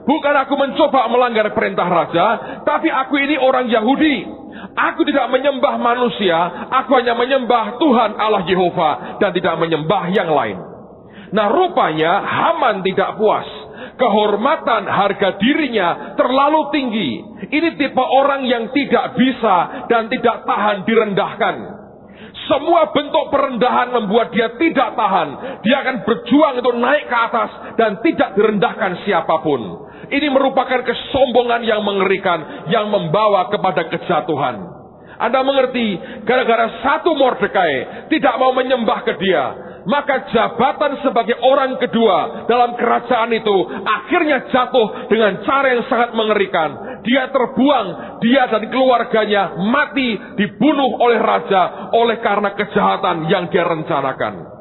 bukan aku mencoba melanggar perintah raja, tapi aku ini orang Yahudi. Aku tidak menyembah manusia, aku hanya menyembah Tuhan Allah Yehova dan tidak menyembah yang lain. Nah, rupanya Haman tidak puas. Kehormatan harga dirinya terlalu tinggi. Ini tipe orang yang tidak bisa dan tidak tahan direndahkan. Semua bentuk perendahan membuat dia tidak tahan. Dia akan berjuang untuk naik ke atas dan tidak direndahkan siapapun. Ini merupakan kesombongan yang mengerikan, yang membawa kepada kejatuhan. Anda mengerti, gara-gara satu Mordekai tidak mau menyembah ke dia, maka jabatan sebagai orang kedua dalam kerajaan itu akhirnya jatuh dengan cara yang sangat mengerikan. Dia terbuang, dia dan keluarganya mati, dibunuh oleh raja oleh karena kejahatan yang dia rencanakan.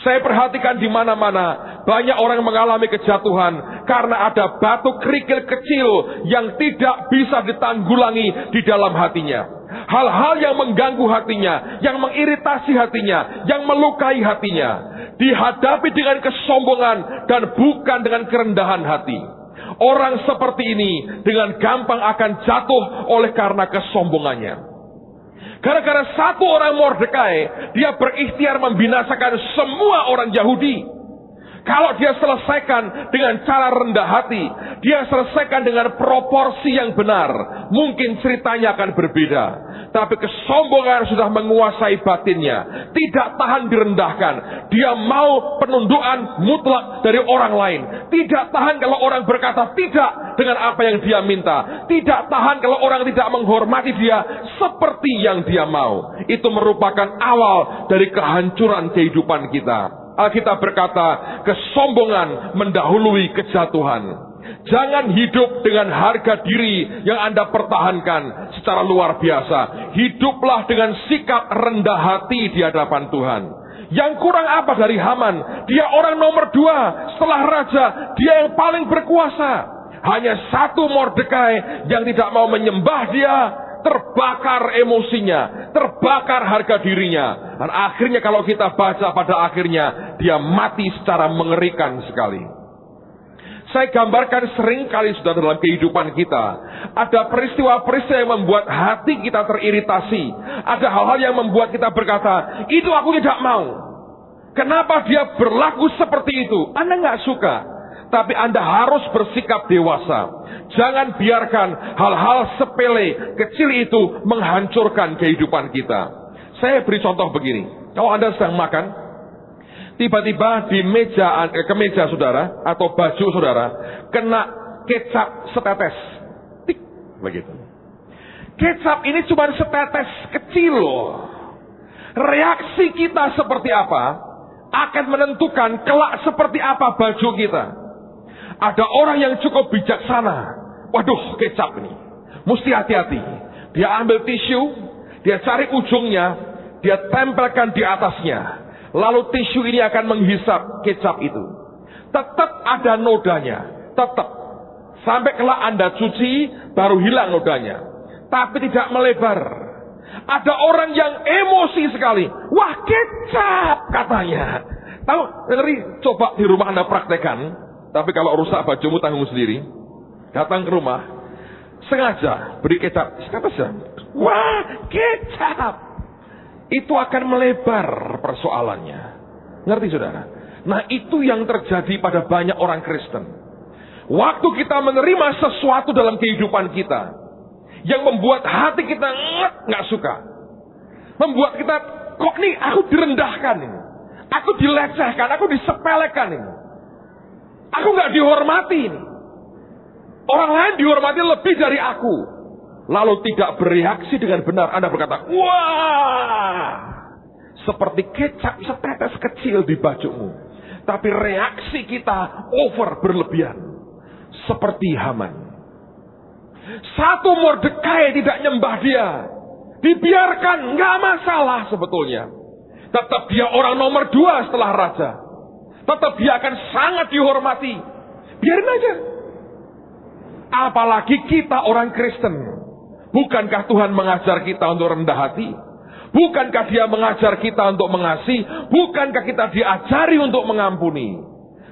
Saya perhatikan di mana-mana banyak orang mengalami kejatuhan karena ada batu kerikil kecil yang tidak bisa ditanggulangi di dalam hatinya. Hal-hal yang mengganggu hatinya, yang mengiritasi hatinya, yang melukai hatinya, dihadapi dengan kesombongan dan bukan dengan kerendahan hati. Orang seperti ini dengan gampang akan jatuh oleh karena kesombongannya. Gara-gara satu orang Mordekai, dia berikhtiar membinasakan semua orang Yahudi. Kalau dia selesaikan dengan cara rendah hati, dia selesaikan dengan proporsi yang benar, mungkin ceritanya akan berbeda. Tapi kesombongan sudah menguasai batinnya, tidak tahan direndahkan. Dia mau penundukan mutlak dari orang lain. Tidak tahan kalau orang berkata tidak dengan apa yang dia minta. Tidak tahan kalau orang tidak menghormati dia seperti yang dia mau. Itu merupakan awal dari kehancuran kehidupan kita. Alkitab berkata, kesombongan mendahului kejatuhan. Jangan hidup dengan harga diri yang Anda pertahankan secara luar biasa. Hiduplah dengan sikap rendah hati di hadapan Tuhan. Yang kurang apa dari Haman? Dia orang nomor 2 setelah raja. Dia yang paling berkuasa. Hanya satu Mordekai yang tidak mau menyembah dia, terbakar emosinya, terbakar harga dirinya. Dan akhirnya kalau kita baca pada akhirnya, dia mati secara mengerikan sekali. Saya gambarkan sering kali sudah dalam kehidupan kita. Ada peristiwa-peristiwa yang membuat hati kita teriritasi. Ada hal-hal yang membuat kita berkata, itu aku tidak mau. Kenapa dia berlaku seperti itu? Anda nggak suka. Tapi Anda harus bersikap dewasa. Jangan biarkan hal-hal sepele, kecil itu menghancurkan kehidupan kita. Saya beri contoh begini. Kalau Anda sedang makan, tiba-tiba di kemeja saudara atau baju saudara kena kecap setetes. Tik, begitu. Kecap ini cuma setetes kecil. Reaksi kita seperti apa akan menentukan kelak seperti apa baju kita. Ada orang yang cukup bijaksana. Waduh, kecap ini. Mesti hati-hati. Dia ambil tisu, dia cari ujungnya, dia tempelkan di atasnya. Lalu tisu ini akan menghisap kecap itu. Tetap ada nodanya. Tetap. Sampai kelak Anda cuci, baru hilang nodanya. Tapi tidak melebar. Ada orang yang emosi sekali. Wah, kecap katanya. Tahu, ngeri, coba di rumah Anda praktekkan. Tapi kalau rusak bajumu tanggung sendiri. Datang ke rumah, sengaja beri kecap. Wah, kecap. Itu akan melebar persoalannya. Ngerti saudara? Nah, itu yang terjadi pada banyak orang Kristen. Waktu kita menerima sesuatu dalam kehidupan kita yang membuat hati kita nggak suka, membuat kita kok nih aku direndahkan ini, aku dilecehkan, aku disepelekan ini, aku nggak dihormati ini, orang lain dihormati lebih dari aku, lalu tidak bereaksi dengan benar. Anda berkata, wah, seperti kecap setetes kecil di bajumu, tapi reaksi kita over, berlebihan, seperti Haman. Satu Mordekai tidak nyembah dia, dibiarkan, nggak masalah sebetulnya. Tetap dia orang nomor 2 setelah raja. Tetap dia akan sangat dihormati. Biarin aja. Apalagi kita orang Kristen. Bukankah Tuhan mengajar kita untuk rendah hati? Bukankah dia mengajar kita untuk mengasihi? Bukankah kita diajari untuk mengampuni?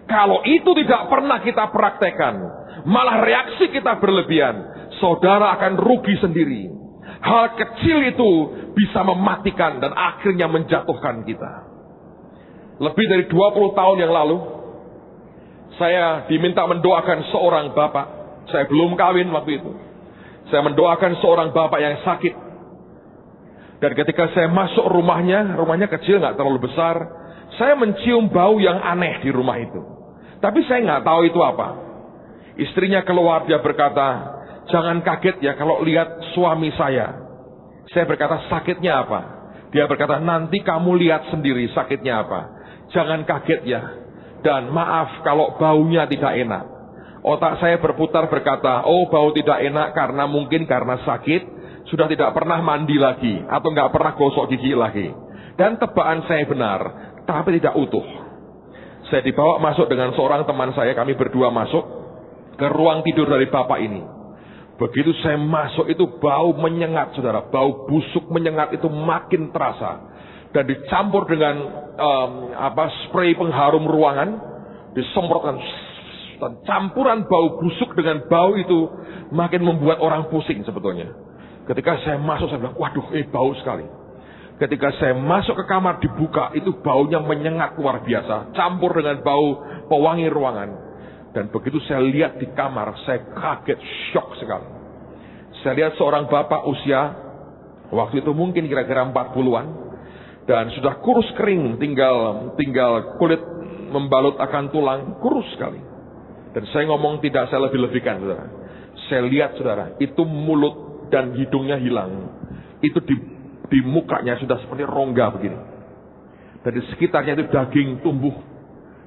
Kalau itu tidak pernah kita praktekkan, malah reaksi kita berlebihan, saudara akan rugi sendiri. Hal kecil itu bisa mematikan dan akhirnya menjatuhkan kita. Lebih dari 20 tahun yang lalu, saya diminta mendoakan seorang bapak. Saya belum kawin waktu itu. Saya mendoakan seorang bapak yang sakit. Dan ketika saya masuk rumahnya kecil, nggak terlalu besar. Saya mencium bau yang aneh di rumah itu. Tapi saya nggak tahu itu apa. Istrinya keluar, dia berkata, jangan kaget ya kalau lihat suami saya. Saya berkata, sakitnya apa? Dia berkata, nanti kamu lihat sendiri sakitnya apa. Jangan kaget ya. Dan maaf kalau baunya tidak enak. Otak saya berputar berkata, oh bau tidak enak karena sakit, sudah tidak pernah mandi lagi, atau nggak pernah gosok gigi lagi. Dan tebakan saya benar, tapi tidak utuh. Saya dibawa masuk dengan seorang teman saya, kami berdua masuk ke ruang tidur dari bapak ini. Begitu saya masuk itu bau menyengat saudara, bau busuk menyengat itu makin terasa. Dan dicampur dengan spray pengharum ruangan, disemprotkan. Dan campuran bau busuk dengan bau itu makin membuat orang pusing sebetulnya. Ketika saya masuk saya bilang, waduh bau sekali. Ketika saya masuk ke kamar dibuka, itu baunya menyengat luar biasa. Campur dengan bau pewangi ruangan. Dan begitu saya lihat di kamar, saya kaget, syok sekali. Saya lihat seorang bapak usia, waktu itu mungkin kira-kira 40-an. Dan sudah kurus kering, tinggal kulit membalut akan tulang, kurus sekali. Dan saya ngomong tidak saya lebih-lebihkan saudara. Saya lihat saudara, itu mulut dan hidungnya hilang. Itu di mukanya sudah seperti rongga begini. Dan di sekitarnya itu daging tumbuh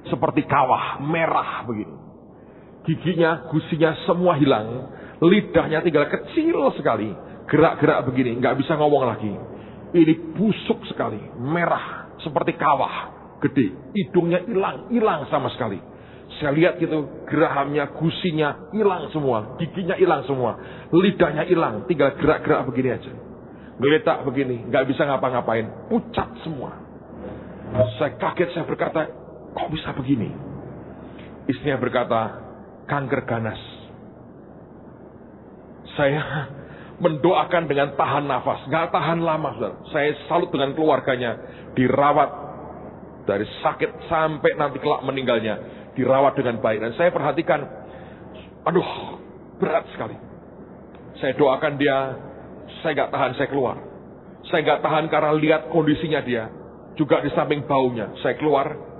seperti kawah, merah begini. Giginya, gusinya semua hilang. Lidahnya tinggal kecil sekali. Gerak-gerak begini, nggak bisa ngomong lagi. Ini busuk sekali, merah seperti kawah, gede. Hidungnya hilang sama sekali. Saya lihat gitu, gerahamnya, gusinya hilang semua, giginya hilang semua, lidahnya hilang, tinggal gerak-gerak begini aja. Geletak begini, nggak bisa ngapa-ngapain, pucat semua. Saya kaget, saya berkata, kok bisa begini? Istrinya berkata, kanker ganas. Saya mendoakan dengan tahan nafas, nggak tahan lama, saudara. Saya salut dengan keluarganya, dirawat dari sakit sampai nanti kelak meninggalnya, dirawat dengan baik. Dan saya perhatikan, aduh, berat sekali. Saya doakan dia, saya nggak tahan, saya keluar. Saya nggak tahan karena lihat kondisinya dia. Juga di samping baunya. Saya keluar.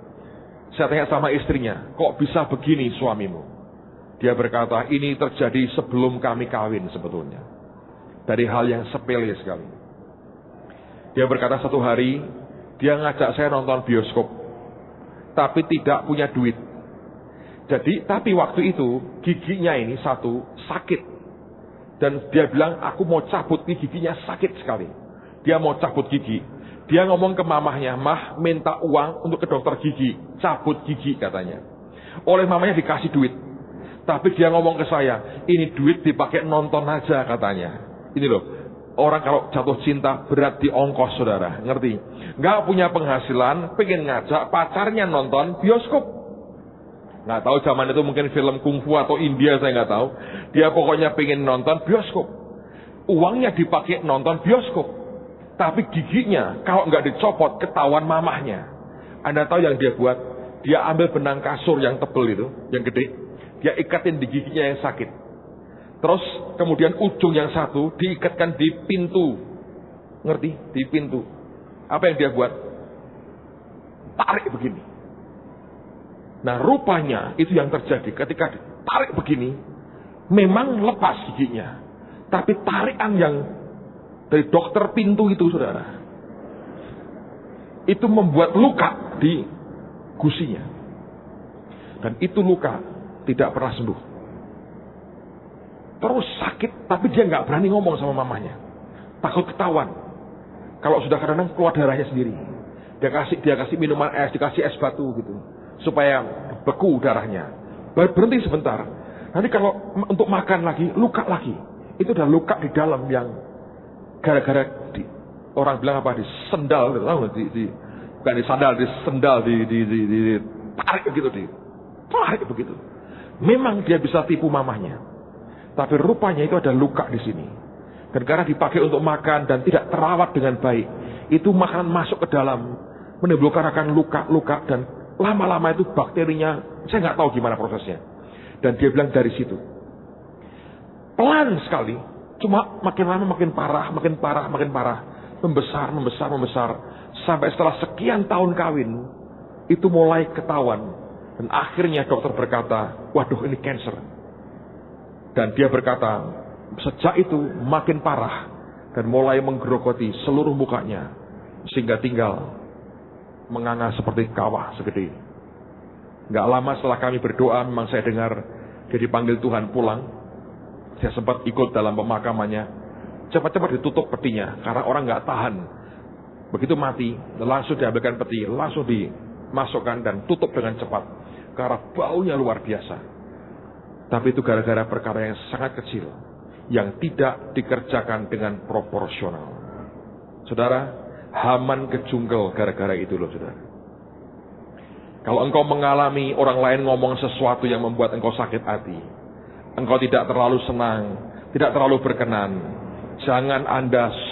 Saya tanya sama istrinya, kok bisa begini suamimu? Dia berkata, ini terjadi sebelum kami kawin sebetulnya. Dari hal yang sepele sekali. Dia berkata satu hari, dia ngajak saya nonton bioskop. Tapi tidak punya duit. Jadi, tapi waktu itu, giginya ini satu, sakit. Dan dia bilang, aku mau cabut, nih giginya sakit sekali. Dia mau cabut gigi. Dia ngomong ke mamahnya, mah minta uang untuk ke dokter gigi. Cabut gigi katanya. Oleh mamanya dikasih duit. Tapi dia ngomong ke saya, ini duit dipakai nonton aja katanya. Ini loh, orang kalau jatuh cinta berat di ongkos saudara. Ngerti? Nggak punya penghasilan, pengen ngajak pacarnya nonton bioskop. Nggak tahu zaman itu mungkin film kungfu atau India saya nggak tahu. Dia pokoknya pengen nonton bioskop. Uangnya dipakai nonton bioskop. Tapi giginya kalau nggak dicopot ketahuan mamahnya. Anda tahu yang dia buat? Dia ambil benang kasur yang tebel itu, yang gede. Dia ikatin di giginya yang sakit. Terus kemudian ujung yang satu diikatkan di pintu. Ngerti? Di pintu. Apa yang dia buat? Tarik begini. Nah rupanya itu yang terjadi ketika ditarik begini. Memang lepas giginya. Tapi tarikan yang dari dokter pintu itu saudara, itu membuat luka di gusinya. Dan itu luka tidak pernah sembuh. Terus sakit, tapi dia nggak berani ngomong sama mamanya. Takut ketahuan. Kalau sudah kadang-kadang keluar darahnya sendiri. Dia kasih minuman es, dikasih es batu gitu. Supaya beku darahnya. Berhenti sebentar. Nanti kalau untuk makan lagi, luka lagi. Itu udah luka di dalam yang gara-gara orang bilang apa, di sendal, tahu nggak? Bukan di sandal, di sendal, tarik begitu, tarik begitu. Memang dia bisa tipu mamahnya, tapi rupanya itu ada luka di sini. Dan karena dipakai untuk makan dan tidak terawat dengan baik, itu makanan masuk ke dalam, menimbulkan akan luka-luka dan lama-lama itu bakterinya, saya nggak tahu gimana prosesnya. Dan dia bilang dari situ, pelan sekali. Cuma makin lama makin parah, makin parah, makin parah. Membesar, membesar, membesar. Sampai setelah sekian tahun kawin, itu mulai ketahuan. Dan akhirnya dokter berkata, waduh ini cancer. Dan dia berkata, sejak itu makin parah. Dan mulai menggerogoti seluruh mukanya. Sehingga tinggal menganga seperti kawah segede. Gak lama setelah kami berdoa, memang saya dengar dia dipanggil Tuhan pulang. Saya sempat ikut dalam pemakamannya. Cepat-cepat ditutup petinya karena orang nggak tahan. Begitu mati, langsung diambilkan peti, langsung dimasukkan dan tutup dengan cepat karena baunya luar biasa. Tapi itu gara-gara perkara yang sangat kecil yang tidak dikerjakan dengan proporsional. Saudara, Haman kejungkel gara-gara itu loh saudara. Kalau engkau mengalami orang lain ngomong sesuatu yang membuat engkau sakit hati, engkau tidak terlalu senang, tidak terlalu berkenan, jangan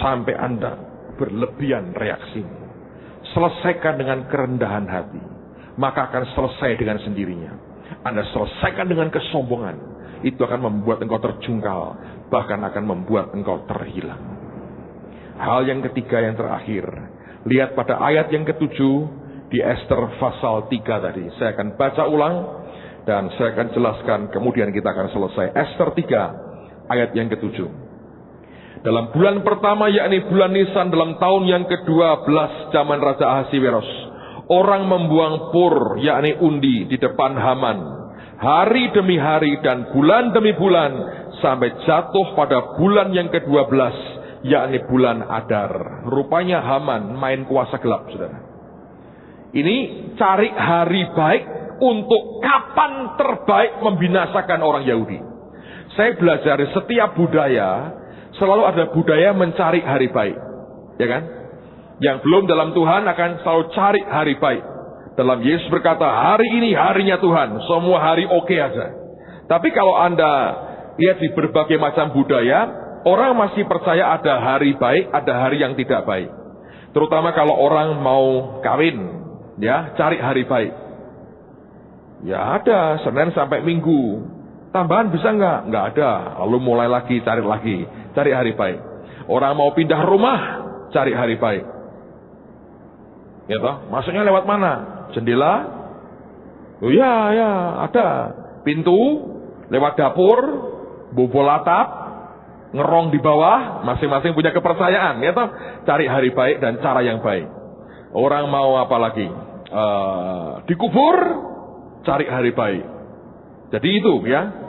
sampai Anda berlebihan reaksi. Selesaikan dengan kerendahan hati, maka akan selesai dengan sendirinya. Anda selesaikan dengan kesombongan, itu akan membuat engkau terjungkal, bahkan akan membuat engkau terhilang. Hal yang ketiga yang terakhir, lihat pada ayat yang ke-7 di Ester pasal 3 tadi. Saya akan baca ulang dan saya akan jelaskan, kemudian kita akan selesai. Ester 3, ayat yang ke-7. Dalam bulan pertama, yakni bulan Nisan, dalam tahun yang ke-12 zaman Raja Ahasiweros, orang membuang pur, yakni undi, di depan Haman. Hari demi hari dan bulan demi bulan, sampai jatuh pada bulan yang ke-12, yakni bulan Adar. Rupanya Haman main kuasa gelap, saudara. Ini cari hari baik untuk kapan terbaik membinasakan orang Yahudi. Saya belajar setiap budaya selalu ada budaya mencari hari baik, ya kan? Yang belum dalam Tuhan akan selalu cari hari baik. Dalam Yesus berkata, hari ini harinya Tuhan, semua hari oke aja. Tapi kalau Anda lihat di berbagai macam budaya, orang masih percaya ada hari baik, ada hari yang tidak baik. Terutama kalau orang mau kawin, ya cari hari baik. Ya ada, Senin sampai Minggu. Tambahan bisa nggak? Nggak ada. Lalu mulai lagi, cari hari baik. Orang mau pindah rumah, cari hari baik. Ya toh, masuknya lewat mana? Jendela? Oh ya, ada. Pintu, lewat dapur, bobol atap, ngerong di bawah, masing-masing punya kepercayaan, ya toh. Cari hari baik dan cara yang baik. Orang mau apa lagi? Dikubur, cari hari baik. Jadi itu ya.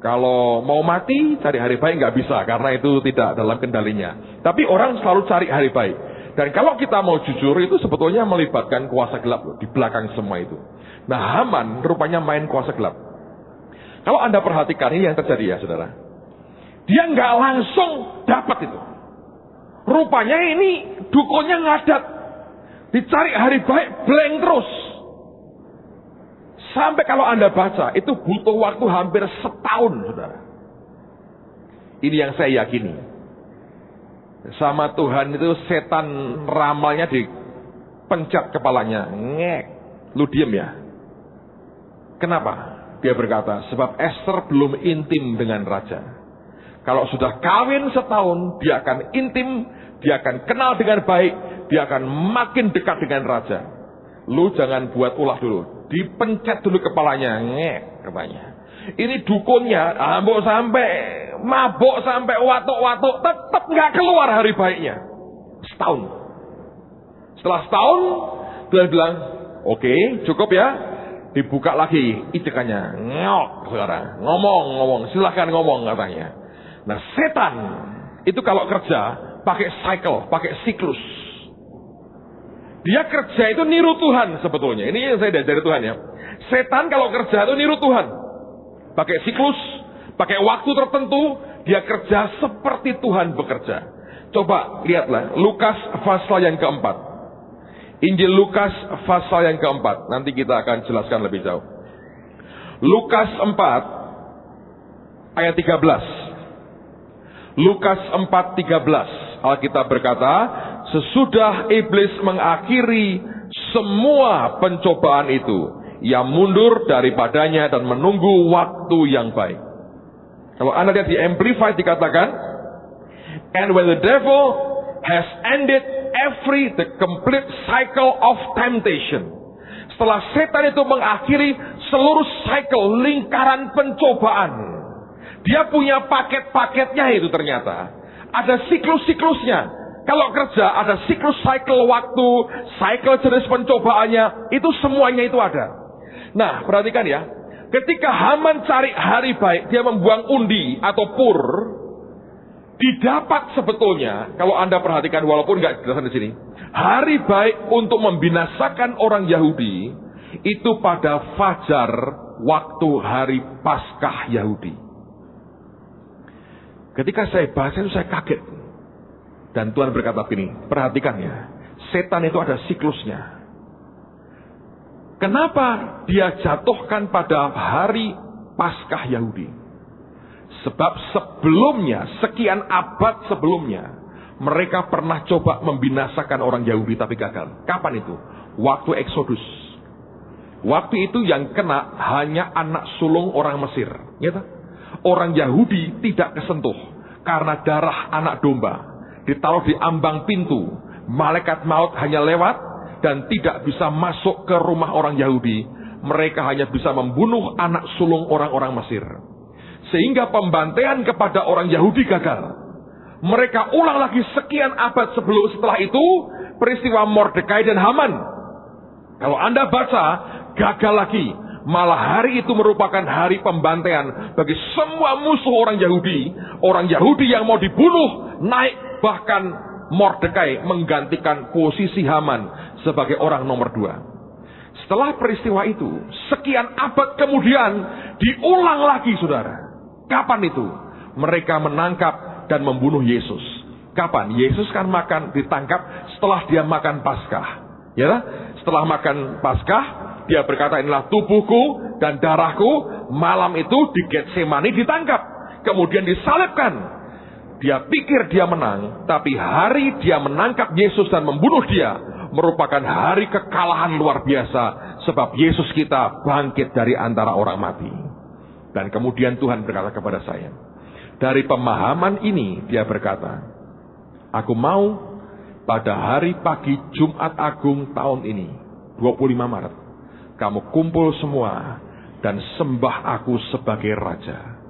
Kalau mau mati, cari hari baik nggak bisa, karena itu tidak dalam kendalinya. Tapi orang selalu cari hari baik. Dan kalau kita mau jujur, itu sebetulnya melibatkan kuasa gelap loh, di belakang semua itu. Nah, Haman rupanya main kuasa gelap. Kalau Anda perhatikan ini yang terjadi ya saudara. Dia nggak langsung dapat itu. Rupanya ini dukunnya ngadat. Dicari hari baik, blank terus. Sampai kalau Anda baca, itu butuh waktu hampir setahun saudara. Ini yang saya yakini. Sama Tuhan itu setan ramalnya dipencet kepalanya. Ngek. Lu diem ya. Kenapa? Dia berkata, sebab Esther belum intim dengan raja. Kalau sudah kawin setahun, dia akan intim, dia akan kenal dengan baik, dia akan makin dekat dengan raja. Lu jangan buat ulah dulu. Dipencet dulu kepalanya. Ngek katanya. Ini dukunnya, ambok sampai mabok sampai watuk-watuk, tetap nggak keluar hari baiknya. Setahun. Setelah setahun, Tuhan bilang, oke, cukup ya. Dibuka lagi icekannya. Ngok, saudara. Ngomong, silahkan ngomong katanya. Nah, setan itu kalau kerja pakai cycle, pakai siklus. Dia kerja itu niru Tuhan sebetulnya. Ini yang saya diajari Tuhan ya. Setan kalau kerja itu niru Tuhan. Pakai siklus, pakai waktu tertentu, dia kerja seperti Tuhan bekerja. Coba lihatlah Lukas pasal yang keempat. Injil Lukas pasal yang keempat. Nanti kita akan jelaskan lebih jauh. Lukas 4 ayat 13. Lukas 4:13. Alkitab berkata, sesudah iblis mengakhiri semua pencobaan itu, ia mundur daripadanya dan menunggu waktu yang baik. Kalau Anda lihat di Amplified dikatakan, and when the devil has ended the complete cycle of temptation. Setelah setan itu mengakhiri seluruh cycle, lingkaran pencobaan. Dia punya paket-paketnya itu ternyata. Ada siklus-siklusnya. Kalau kerja ada siklus cycle waktu, cycle jenis pencobaannya, itu semuanya itu ada. Nah, perhatikan ya. Ketika Haman cari hari baik, dia membuang undi atau pur. Didapat sebetulnya, kalau Anda perhatikan walaupun nggak jelaskan di sini, hari baik untuk membinasakan orang Yahudi itu pada fajar waktu hari Paskah Yahudi. Ketika saya bahas itu saya kaget. Dan Tuhan berkata begini, perhatikan ya, setan itu ada siklusnya. Kenapa dia jatuhkan pada hari Paskah Yahudi? Sebab sebelumnya, sekian abad sebelumnya, mereka pernah coba membinasakan orang Yahudi tapi gagal. Kapan itu? Waktu Eksodus. Waktu itu yang kena hanya anak sulung orang Mesir. Gitu? Orang Yahudi tidak kesentuh karena darah anak domba. Ditaruh di ambang pintu. Malaikat maut hanya lewat dan tidak bisa masuk ke rumah orang Yahudi. Mereka hanya bisa membunuh anak sulung orang-orang Mesir. Sehingga pembantaian kepada orang Yahudi gagal. Mereka ulang lagi sekian abad setelah itu peristiwa Mordekai dan Haman. Kalau Anda baca, gagal lagi. Malah hari itu merupakan hari pembantaian bagi semua musuh orang Yahudi. Orang Yahudi yang mau dibunuh naik, bahkan Mordekai menggantikan posisi Haman sebagai orang nomor 2. Setelah peristiwa itu, sekian abad kemudian diulang lagi saudara. Kapan itu? Mereka menangkap dan membunuh Yesus. Kapan? Yesus kan ditangkap setelah dia makan Paskah. Ya, setelah makan Paskah, dia berkata, inilah tubuhku dan darahku. Malam itu di Getsemani ditangkap, kemudian disalibkan. Dia pikir dia menang, tapi hari dia menangkap Yesus dan membunuh dia merupakan hari kekalahan luar biasa, sebab Yesus kita bangkit dari antara orang mati. Dan kemudian Tuhan berkata kepada saya, dari pemahaman ini dia berkata, aku mau pada hari pagi Jumat Agung tahun ini, 25 Maret, kamu kumpul semua dan sembah aku sebagai Raja.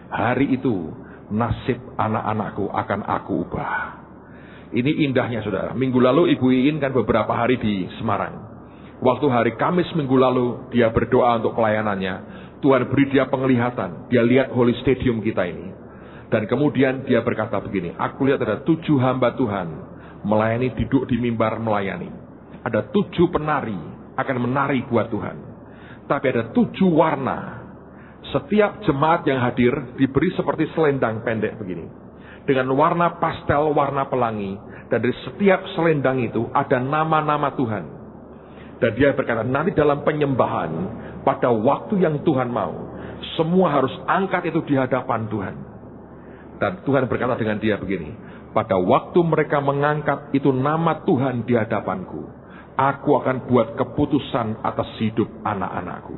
Hari itu nasib anak-anakku akan aku ubah. Ini indahnya saudara. Minggu lalu Ibu Iin kan beberapa hari di Semarang. Waktu hari Kamis minggu lalu dia berdoa untuk pelayanannya. Tuhan beri dia penglihatan. Dia lihat Holy Stadium kita ini. Dan kemudian dia berkata begini, aku lihat ada 7 hamba Tuhan melayani, duduk di mimbar melayani. Ada 7 penari akan menari buat Tuhan. Tapi ada 7 warna. Setiap jemaat yang hadir diberi seperti selendang pendek begini. Dengan warna pastel, warna pelangi. Dan dari setiap selendang itu ada nama-nama Tuhan. Dan dia berkata, nanti dalam penyembahan, pada waktu yang Tuhan mau, semua harus angkat itu di hadapan Tuhan. Dan Tuhan berkata dengan dia begini, pada waktu mereka mengangkat itu nama Tuhan di hadapanku, aku akan buat keputusan atas hidup anak-anakku.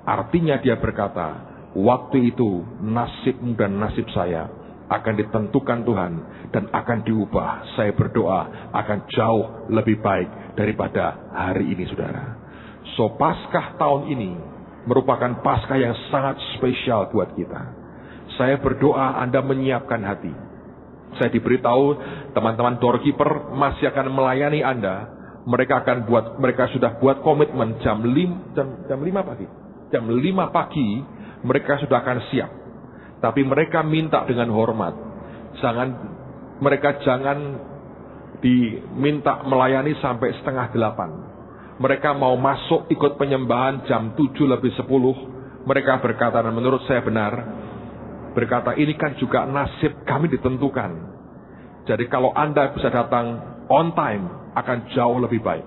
Artinya dia berkata, waktu itu nasibmu dan nasib saya akan ditentukan Tuhan dan akan diubah. Saya berdoa akan jauh lebih baik daripada hari ini saudara. So Paskah tahun ini merupakan Paskah yang sangat spesial buat kita. Saya berdoa Anda menyiapkan hati. Saya diberitahu teman-teman doorkeeper masih akan melayani Anda. Mereka sudah buat komitmen jam 5 pagi. Jam 5 pagi mereka sudah akan siap. Tapi mereka minta dengan hormat. Mereka jangan diminta melayani sampai 7:30. Mereka mau masuk ikut penyembahan jam 7:10. Mereka berkata, dan menurut saya benar, berkata ini kan juga nasib kami ditentukan. Jadi kalau Anda bisa datang on time akan jauh lebih baik.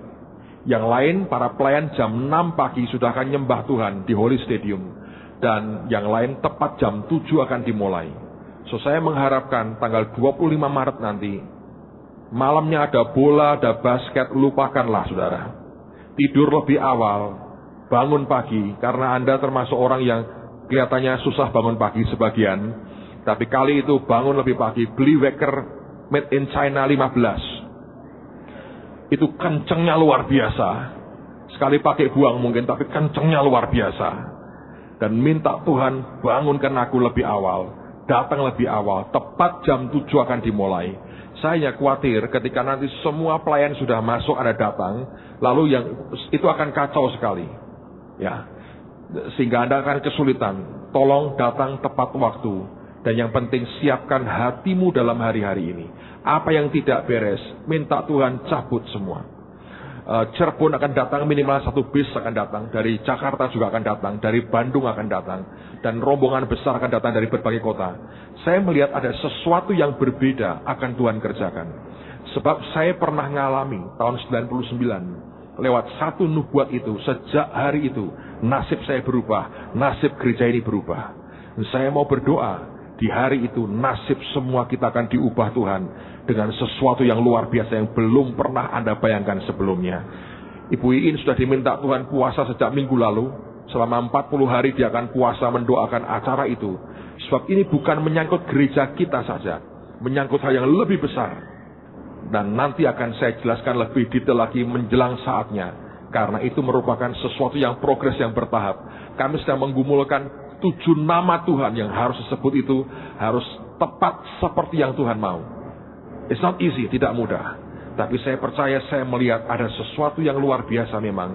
Yang lain, para pelayan jam 6 pagi sudah akan nyembah Tuhan di Holy Stadium. Dan yang lain tepat jam 7 akan dimulai. So saya mengharapkan tanggal 25 Maret nanti, malamnya ada bola, ada basket, lupakanlah saudara. Tidur lebih awal, bangun pagi, karena Anda termasuk orang yang kelihatannya susah bangun pagi sebagian. Tapi kali itu bangun lebih pagi, beli waker made in China 15. Itu kencengnya luar biasa. Sekali pakai buang mungkin, tapi kencengnya luar biasa. Dan minta Tuhan bangunkan aku lebih awal. Datang lebih awal. Tepat jam 7 akan dimulai. Saya khawatir ketika nanti semua pelayan sudah masuk, Anda datang. Lalu itu akan kacau sekali. Ya, sehingga Anda akan kesulitan. Tolong datang tepat waktu. Dan yang penting siapkan hatimu dalam hari-hari ini. Apa yang tidak beres, minta Tuhan cabut semua. Cirebon akan datang, minimal 1 bis akan datang. Dari Jakarta juga akan datang. Dari Bandung akan datang. Dan rombongan besar akan datang dari berbagai kota. Saya melihat ada sesuatu yang berbeda akan Tuhan kerjakan. Sebab saya pernah ngalami tahun 99. Lewat satu nubuat itu, sejak hari itu, nasib saya berubah. Nasib gereja ini berubah. Dan saya mau berdoa. Di hari itu nasib semua kita akan diubah Tuhan dengan sesuatu yang luar biasa yang belum pernah Anda bayangkan sebelumnya. Ibu Iin sudah diminta Tuhan puasa sejak minggu lalu. Selama 40 hari dia akan puasa mendoakan acara itu. Sebab ini bukan menyangkut gereja kita saja. Menyangkut hal yang lebih besar. Dan nanti akan saya jelaskan lebih detail lagi menjelang saatnya. Karena itu merupakan sesuatu yang progres yang bertahap. Kami sedang menggumulkan 7 nama Tuhan yang harus disebut itu harus tepat seperti yang Tuhan mau. It's not easy, tidak mudah. Tapi saya percaya, saya melihat ada sesuatu yang luar biasa memang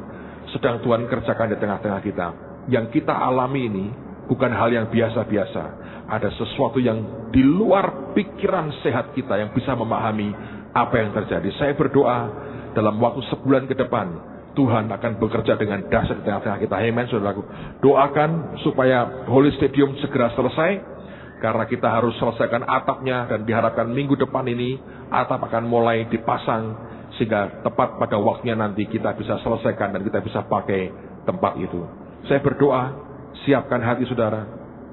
sedang Tuhan kerjakan di tengah-tengah kita. Yang kita alami ini bukan hal yang biasa-biasa. Ada sesuatu yang di luar pikiran sehat kita yang bisa memahami apa yang terjadi. Saya berdoa dalam waktu sebulan ke depan, Tuhan akan bekerja dengan dahsyat di tengah-tengah kita. Amen, saudaraku. Doakan supaya Holy Stadium segera selesai. Karena kita harus selesaikan atapnya. Dan diharapkan minggu depan ini atap akan mulai dipasang. Sehingga tepat pada waktunya nanti kita bisa selesaikan. Dan kita bisa pakai tempat itu. Saya berdoa, siapkan hati saudara.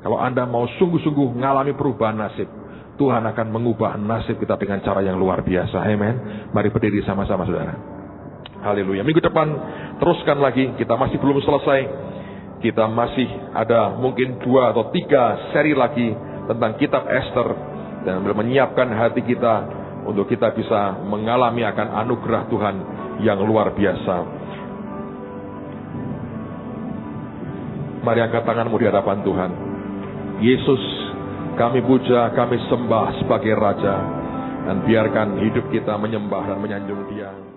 Kalau Anda mau sungguh-sungguh mengalami perubahan nasib, Tuhan akan mengubah nasib kita dengan cara yang luar biasa. Amen. Mari berdiri sama-sama saudara. Haleluya. Minggu depan teruskan lagi. Kita masih belum selesai. Kita masih ada mungkin 2 atau 3 seri lagi tentang kitab Esther. Dan menyiapkan hati kita untuk kita bisa mengalami akan anugerah Tuhan yang luar biasa. Mari angkat tanganmu di hadapan Tuhan. Yesus, kami puja, kami sembah sebagai Raja, dan biarkan hidup kita menyembah dan menyanjung Dia.